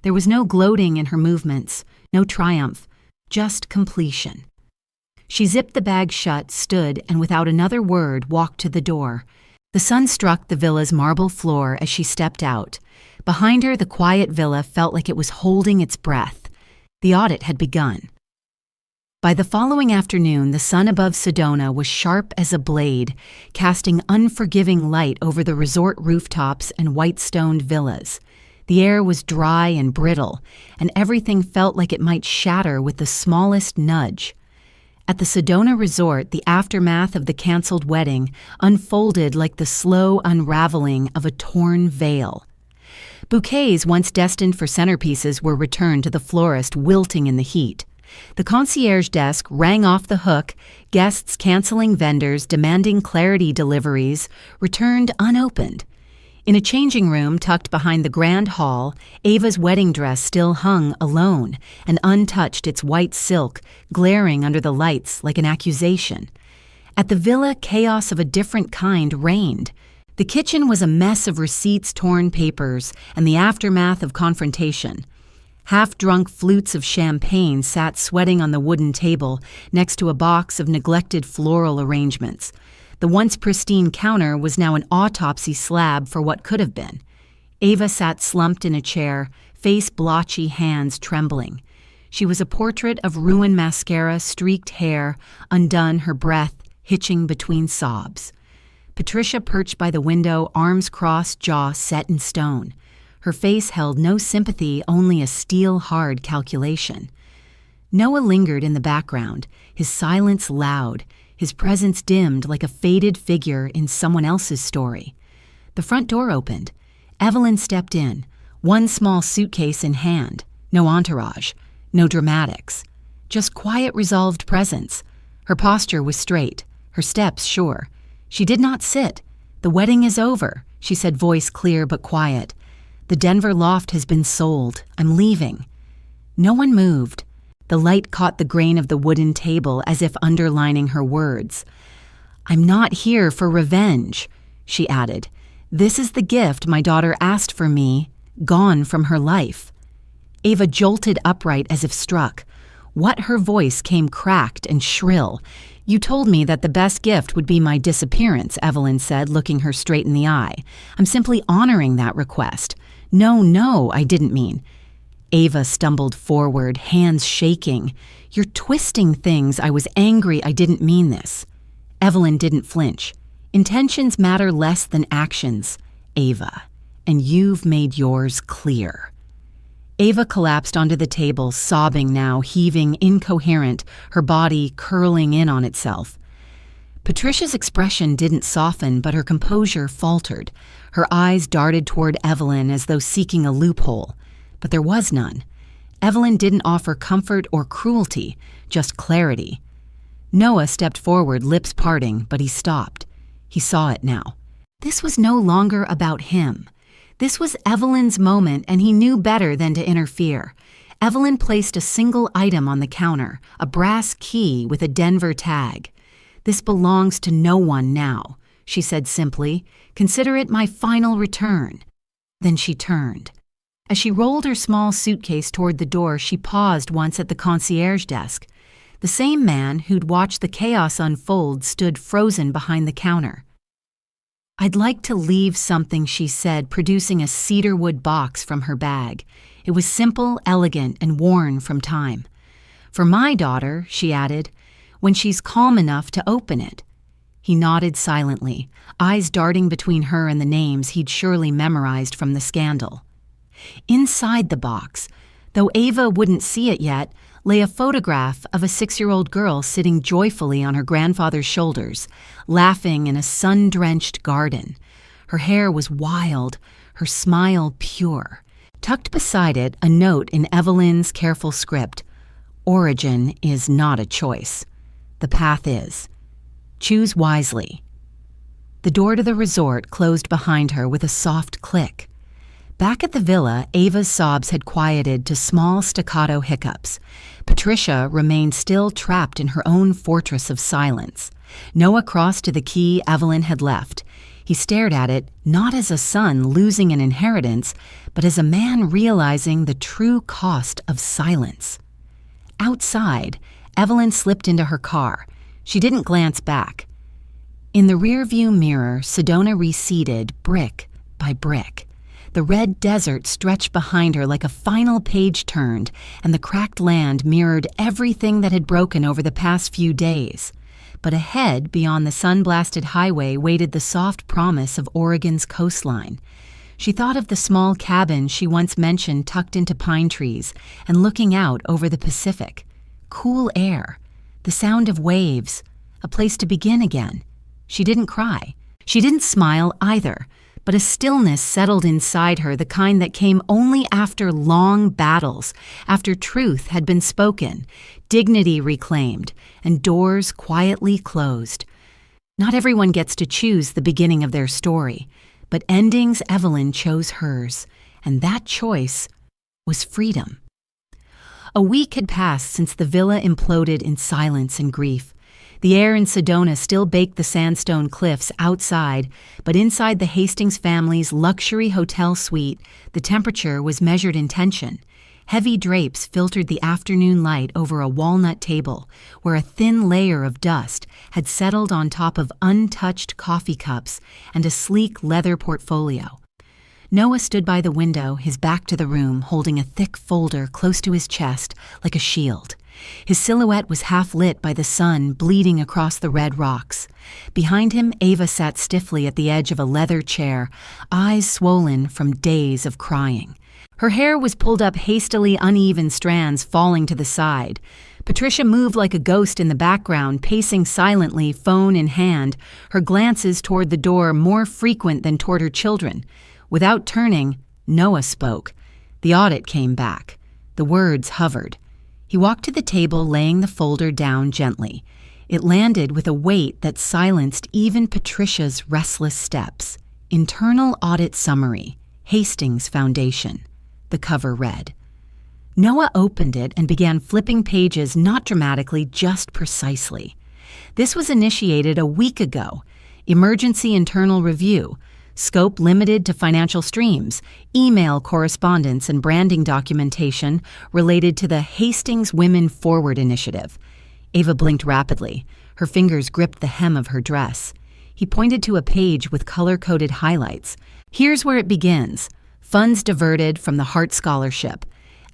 There was no gloating in her movements, no triumph, just completion. She zipped the bag shut, stood, and without another word walked to the door. The sun struck the villa's marble floor as she stepped out. Behind her, the quiet villa felt like it was holding its breath. The audit had begun. By the following afternoon, the sun above Sedona was sharp as a blade, casting unforgiving light over the resort rooftops and white-stoned villas. The air was dry and brittle, and everything felt like it might shatter with the smallest nudge. At the Sedona resort, the aftermath of the canceled wedding unfolded like the slow unraveling of a torn veil. Bouquets once destined for centerpieces were returned to the florist, wilting in the heat. The concierge desk rang off the hook, guests canceling vendors, demanding clarity deliveries, returned unopened. In a changing room tucked behind the grand hall, Ava's wedding dress still hung alone and untouched, its white silk glaring under the lights like an accusation. At the villa, chaos of a different kind reigned. The kitchen was a mess of receipts, torn papers, and the aftermath of confrontation. Half-drunk flutes of champagne sat sweating on the wooden table next to a box of neglected floral arrangements. The once pristine counter was now an autopsy slab for what could have been. Ava sat slumped in a chair, face blotchy, hands trembling. She was a portrait of ruined mascara, streaked hair, undone, her breath hitching between sobs. Patricia perched by the window, arms crossed, jaw set in stone. Her face held no sympathy, only a steel-hard calculation. Noah lingered in the background, his silence loud, his presence dimmed like a faded figure in someone else's story. The front door opened. Evelyn stepped in, one small suitcase in hand. No entourage, no dramatics. Just quiet, resolved presence. Her posture was straight, her steps sure. She did not sit. "The wedding is over," she said, voice clear but quiet. "The Denver loft has been sold. I'm leaving." No one moved. The light caught the grain of the wooden table as if underlining her words. "I'm not here for revenge," she added. "This is the gift my daughter asked for me, gone from her life." Ava jolted upright as if struck. What her voice came cracked and shrill. "You told me that the best gift would be my disappearance," Evelyn said, looking her straight in the eye. "I'm simply honoring that request." No, I didn't mean." Ava stumbled forward, hands shaking. "You're twisting things. I was angry. I didn't mean this." Evelyn didn't flinch. "Intentions matter less than actions, Ava, and you've made yours clear." Ava collapsed onto the table, sobbing now, heaving, incoherent, her body curling in on itself. Patricia's expression didn't soften, but her composure faltered. Her eyes darted toward Evelyn as though seeking a loophole, but there was none. Evelyn didn't offer comfort or cruelty, just clarity. Noah stepped forward, lips parting, but he stopped. He saw it now. This was no longer about him. This was Evelyn's moment, and he knew better than to interfere. Evelyn placed a single item on the counter, a brass key with a Denver tag. "This belongs to no one now," she said simply. "Consider it my final return." Then she turned. As she rolled her small suitcase toward the door, she paused once at the concierge desk. The same man who'd watched the chaos unfold stood frozen behind the counter. "I'd like to leave something," she said, producing a cedarwood box from her bag. It was simple, elegant, and worn from time. "For my daughter," she added, "when she's calm enough to open it." He nodded silently, eyes darting between her and the names he'd surely memorized from the scandal. Inside the box, though Ava wouldn't see it yet, lay a photograph of a 6-year-old girl sitting joyfully on her grandfather's shoulders, laughing in a sun-drenched garden. Her hair was wild, her smile pure. Tucked beside it, a note in Evelyn's careful script. "Origin is not a choice. The path is. Choose wisely." The door to the resort closed behind her with a soft click. Back at the villa, Ava's sobs had quieted to small staccato hiccups. Patricia remained still trapped in her own fortress of silence. Noah crossed to the key Evelyn had left. He stared at it, not as a son losing an inheritance, but as a man realizing the true cost of silence. Outside, Evelyn slipped into her car. She didn't glance back. In the rearview mirror, Sedona receded brick by brick. The red desert stretched behind her like a final page turned, and the cracked land mirrored everything that had broken over the past few days. But ahead, beyond the sun-blasted highway, waited the soft promise of Oregon's coastline. She thought of the small cabin she once mentioned tucked into pine trees and looking out over the Pacific. Cool air, the sound of waves, a place to begin again. She didn't cry. She didn't smile either, but a stillness settled inside her, the kind that came only after long battles, after truth had been spoken, dignity reclaimed, and doors quietly closed. Not everyone gets to choose the beginning of their story, but endings Evelyn chose hers, and that choice was freedom. A week had passed since the villa imploded in silence and grief. The air in Sedona still baked the sandstone cliffs outside, but inside the Hastings family's luxury hotel suite, the temperature was measured in tension. Heavy drapes filtered the afternoon light over a walnut table, where a thin layer of dust had settled on top of untouched coffee cups and a sleek leather portfolio. Noah stood by the window, his back to the room, holding a thick folder close to his chest like a shield. His silhouette was half lit by the sun bleeding across the red rocks. Behind him, Ava sat stiffly at the edge of a leather chair, eyes swollen from days of crying. Her hair was pulled up hastily, uneven strands falling to the side. Patricia moved like a ghost in the background, pacing silently, phone in hand, her glances toward the door more frequent than toward her children. Without turning, Noah spoke. The audit came back. The words hovered. He walked to the table, laying the folder down gently. It landed with a weight that silenced even Patricia's restless steps. Internal Audit Summary, Hastings Foundation. The cover read. Noah opened it and began flipping pages, not dramatically, just precisely. This was initiated a week ago. Emergency internal review. Scope limited to financial streams, email correspondence and branding documentation related to the Hastings Women Forward initiative. Ava blinked rapidly. Her fingers gripped the hem of her dress. He pointed to a page with color-coded highlights. Here's where it begins. Funds diverted from the Hart Scholarship.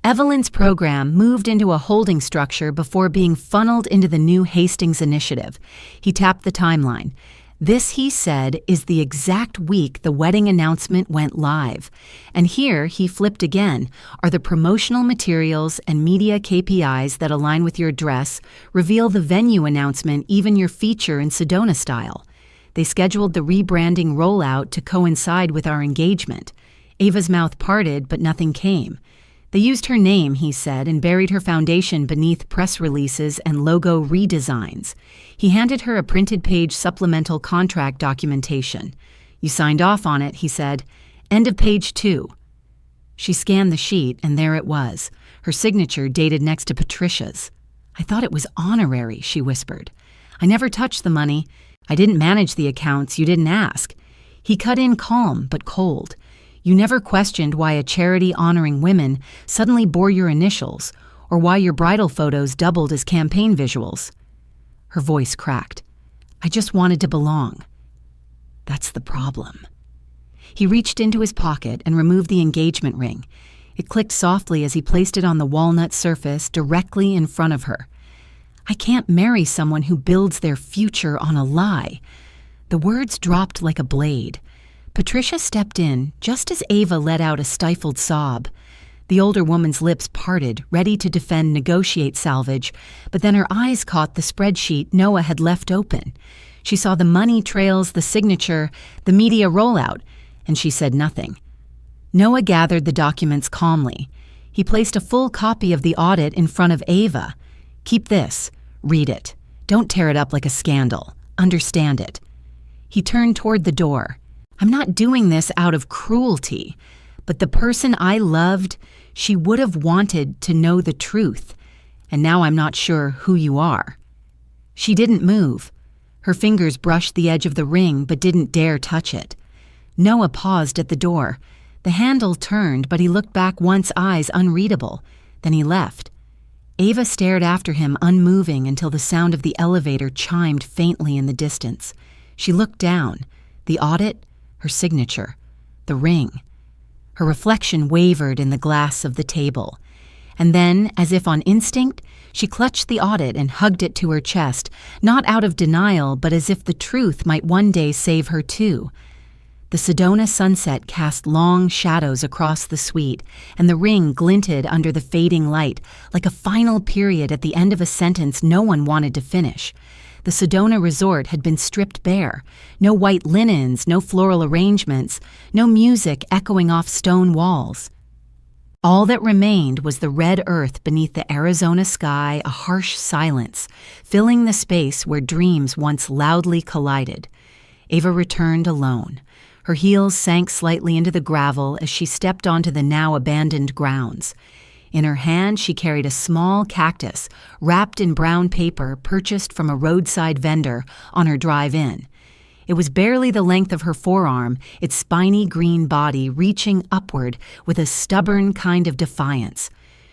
Evelyn's program moved into a holding structure before being funneled into the new Hastings initiative. He tapped the timeline. This, he said, is the exact week the wedding announcement went live. And here, he flipped again, are the promotional materials and media KPIs that align with your dress, reveal the venue announcement, even your feature in Sedona style. They scheduled the rebranding rollout to coincide with our engagement. Ava's mouth parted, but nothing came. They used her name, he said, and buried her foundation beneath press releases and logo redesigns. He handed her a printed page supplemental contract documentation. You signed off on it, he said. End of page 2. She scanned the sheet, and there it was, her signature dated next to Patricia's. I thought it was honorary, she whispered. I never touched the money. I didn't manage the accounts. You didn't ask. He cut in calm but cold. You never questioned why a charity honoring women suddenly bore your initials, or why your bridal photos doubled as campaign visuals. Her voice cracked. I just wanted to belong. That's the problem. He reached into his pocket and removed the engagement ring. It clicked softly as he placed it on the walnut surface directly in front of her. I can't marry someone who builds their future on a lie. The words dropped like a blade. Patricia stepped in just as Ava let out a stifled sob. The older woman's lips parted, ready to defend negotiate salvage, but then her eyes caught the spreadsheet Noah had left open. She saw the money trails, the signature, the media rollout, and she said nothing. Noah gathered the documents calmly. He placed a full copy of the audit in front of Ava. Keep this. Read it. Don't tear it up like a scandal. Understand it. He turned toward the door. I'm not doing this out of cruelty, but the person I loved, she would have wanted to know the truth, and now I'm not sure who you are. She didn't move. Her fingers brushed the edge of the ring but didn't dare touch it. Noah paused at the door. The handle turned, but he looked back once, eyes unreadable. Then he left. Ava stared after him, unmoving, until the sound of the elevator chimed faintly in the distance. She looked down. The audit, her signature, the ring. Her reflection wavered in the glass of the table. And then, as if on instinct, she clutched the audit and hugged it to her chest, not out of denial, but as if the truth might one day save her too. The Sedona sunset cast long shadows across the suite, and the ring glinted under the fading light, like a final period at the end of a sentence no one wanted to finish. The Sedona resort had been stripped bare. No white linens, no floral arrangements, no music echoing off stone walls. All that remained was the red earth beneath the Arizona sky, a harsh silence, filling the space where dreams once loudly collided. Ava returned alone. Her heels sank slightly into the gravel as she stepped onto the now abandoned grounds. In her hand, she carried a small cactus wrapped in brown paper purchased from a roadside vendor on her drive in. It was barely the length of her forearm, its spiny green body reaching upward with a stubborn kind of defiance.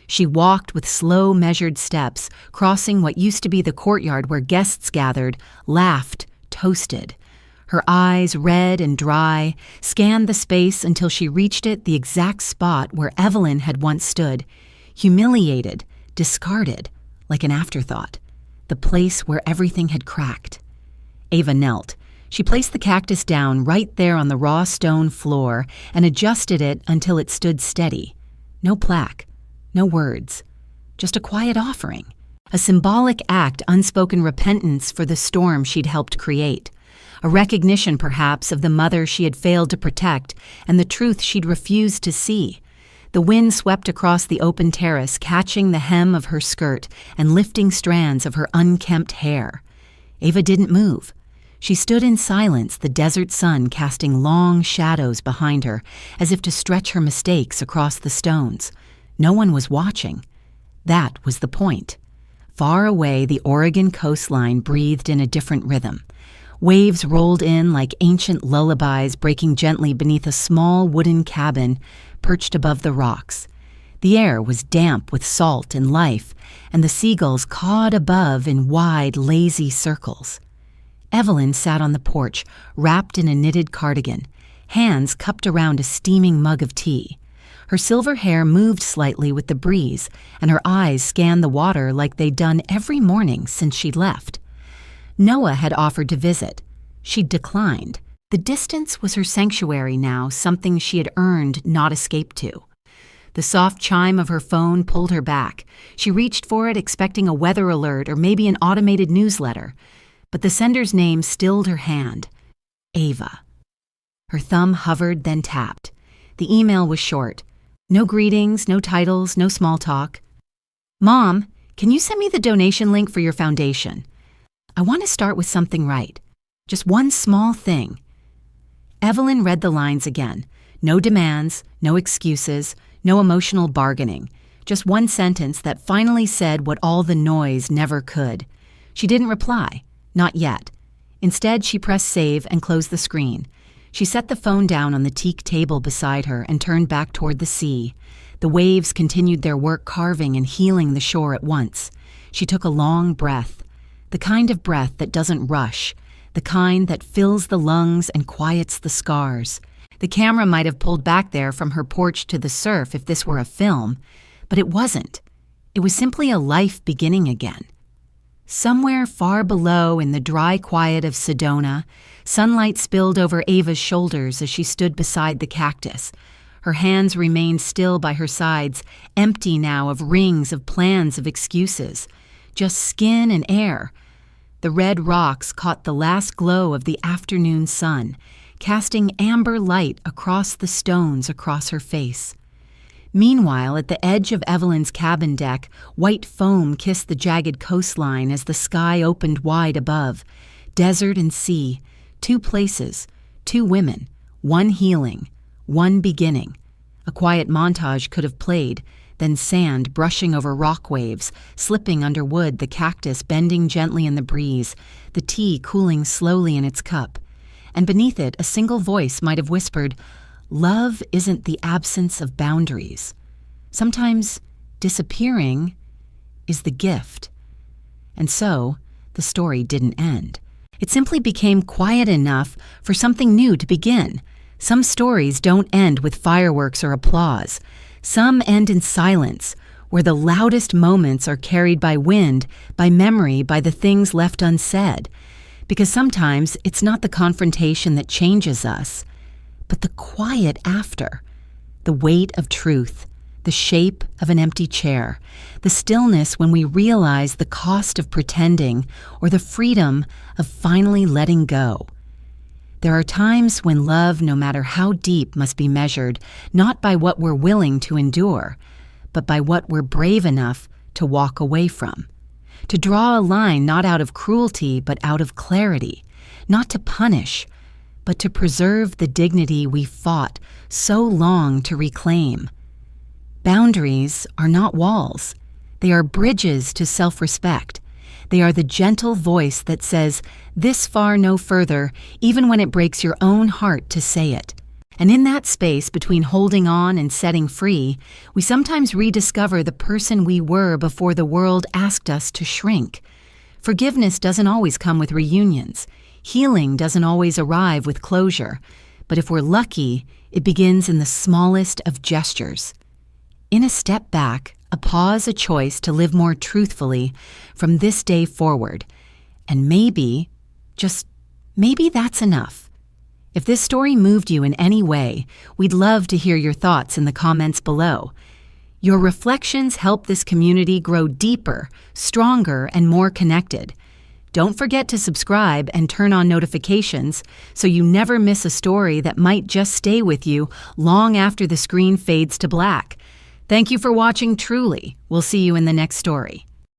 She walked with slow, measured steps, crossing what used to be the courtyard where guests gathered, laughed, toasted. Her eyes, red and dry, scanned the space until she reached it, the exact spot where Evelyn had once stood, humiliated, discarded, like an afterthought, the place where everything had cracked. Ava knelt. She placed the cactus down right there on the raw stone floor and adjusted it until it stood steady. No plaque, no words, just a quiet offering, a symbolic act, unspoken repentance for the storm she'd helped create, a recognition perhaps of the mother she had failed to protect and the truth she'd refused to see. The wind swept across the open terrace, catching the hem of her skirt and lifting strands of her unkempt hair. Ava didn't move. She stood in silence, the desert sun casting long shadows behind her, as if to stretch her mistakes across the stones. No one was watching. That was the point. Far away, the Oregon coastline breathed in a different rhythm. Waves rolled in like ancient lullabies, breaking gently beneath a small wooden cabin perched above the rocks. The air was damp with salt and life, and the seagulls cawed above in wide, lazy circles. Evelyn sat on the porch, wrapped in a knitted cardigan, hands cupped around a steaming mug of tea. Her silver hair moved slightly with the breeze, and her eyes scanned the water like they'd done every morning since she'd left. Noah had offered to visit. She'd declined. The distance was her sanctuary now, something she had earned, not escaped to. The soft chime of her phone pulled her back. She reached for it, expecting a weather alert or maybe an automated newsletter. But the sender's name stilled her hand. Ava. Her thumb hovered, then tapped. The email was short. No greetings, no titles, no small talk. Mom, can you send me the donation link for your foundation? I want to start with something right. Just one small thing. Evelyn read the lines again. No demands, no excuses, no emotional bargaining. Just one sentence that finally said what all the noise never could. She didn't reply. Not yet. Instead, she pressed save and closed the screen. She set the phone down on the teak table beside her and turned back toward the sea. The waves continued their work carving and healing the shore at once. She took a long breath, the kind of breath that doesn't rush, the kind that fills the lungs and quiets the scars. The camera might have pulled back there from her porch to the surf if this were a film, but it wasn't. It was simply a life beginning again. Somewhere far below in the dry quiet of Sedona, sunlight spilled over Ava's shoulders as she stood beside the cactus. Her hands remained still by her sides, empty now of rings, of plans, of excuses. Just skin and air. The red rocks caught the last glow of the afternoon sun, casting amber light across the stones across her face. Meanwhile, at the edge of Evelyn's cabin deck, white foam kissed the jagged coastline as the sky opened wide above. Desert and sea, two places, two women, one healing, one beginning. A quiet montage could have played, then sand brushing over rock waves, slipping under wood, the cactus bending gently in the breeze, the tea cooling slowly in its cup. And beneath it, a single voice might have whispered, "Love isn't the absence of boundaries. Sometimes disappearing is the gift." And so, the story didn't end. It simply became quiet enough for something new to begin. Some stories don't end with fireworks or applause. Some end in silence, where the loudest moments are carried by wind, by memory, by the things left unsaid. Because sometimes it's not the confrontation that changes us, but the quiet after, the weight of truth, the shape of an empty chair, the stillness when we realize the cost of pretending, or the freedom of finally letting go. There are times when love, no matter how deep, must be measured not by what we're willing to endure, but by what we're brave enough to walk away from. To draw a line not out of cruelty, but out of clarity, not to punish, but to preserve the dignity we fought so long to reclaim. Boundaries are not walls. They are bridges to self-respect. They are the gentle voice that says, "This far, no further," even when it breaks your own heart to say it. And in that space between holding on and setting free, we sometimes rediscover the person we were before the world asked us to shrink. Forgiveness doesn't always come with reunions. Healing doesn't always arrive with closure. But if we're lucky, it begins in the smallest of gestures. In a step back, a pause, a choice to live more truthfully from this day forward. And maybe, just maybe that's enough. If this story moved you in any way, we'd love to hear your thoughts in the comments below. Your reflections help this community grow deeper, stronger, and more connected. Don't forget to subscribe and turn on notifications so you never miss a story that might just stay with you long after the screen fades to black. Thank you for watching truly. We'll see you in the next story.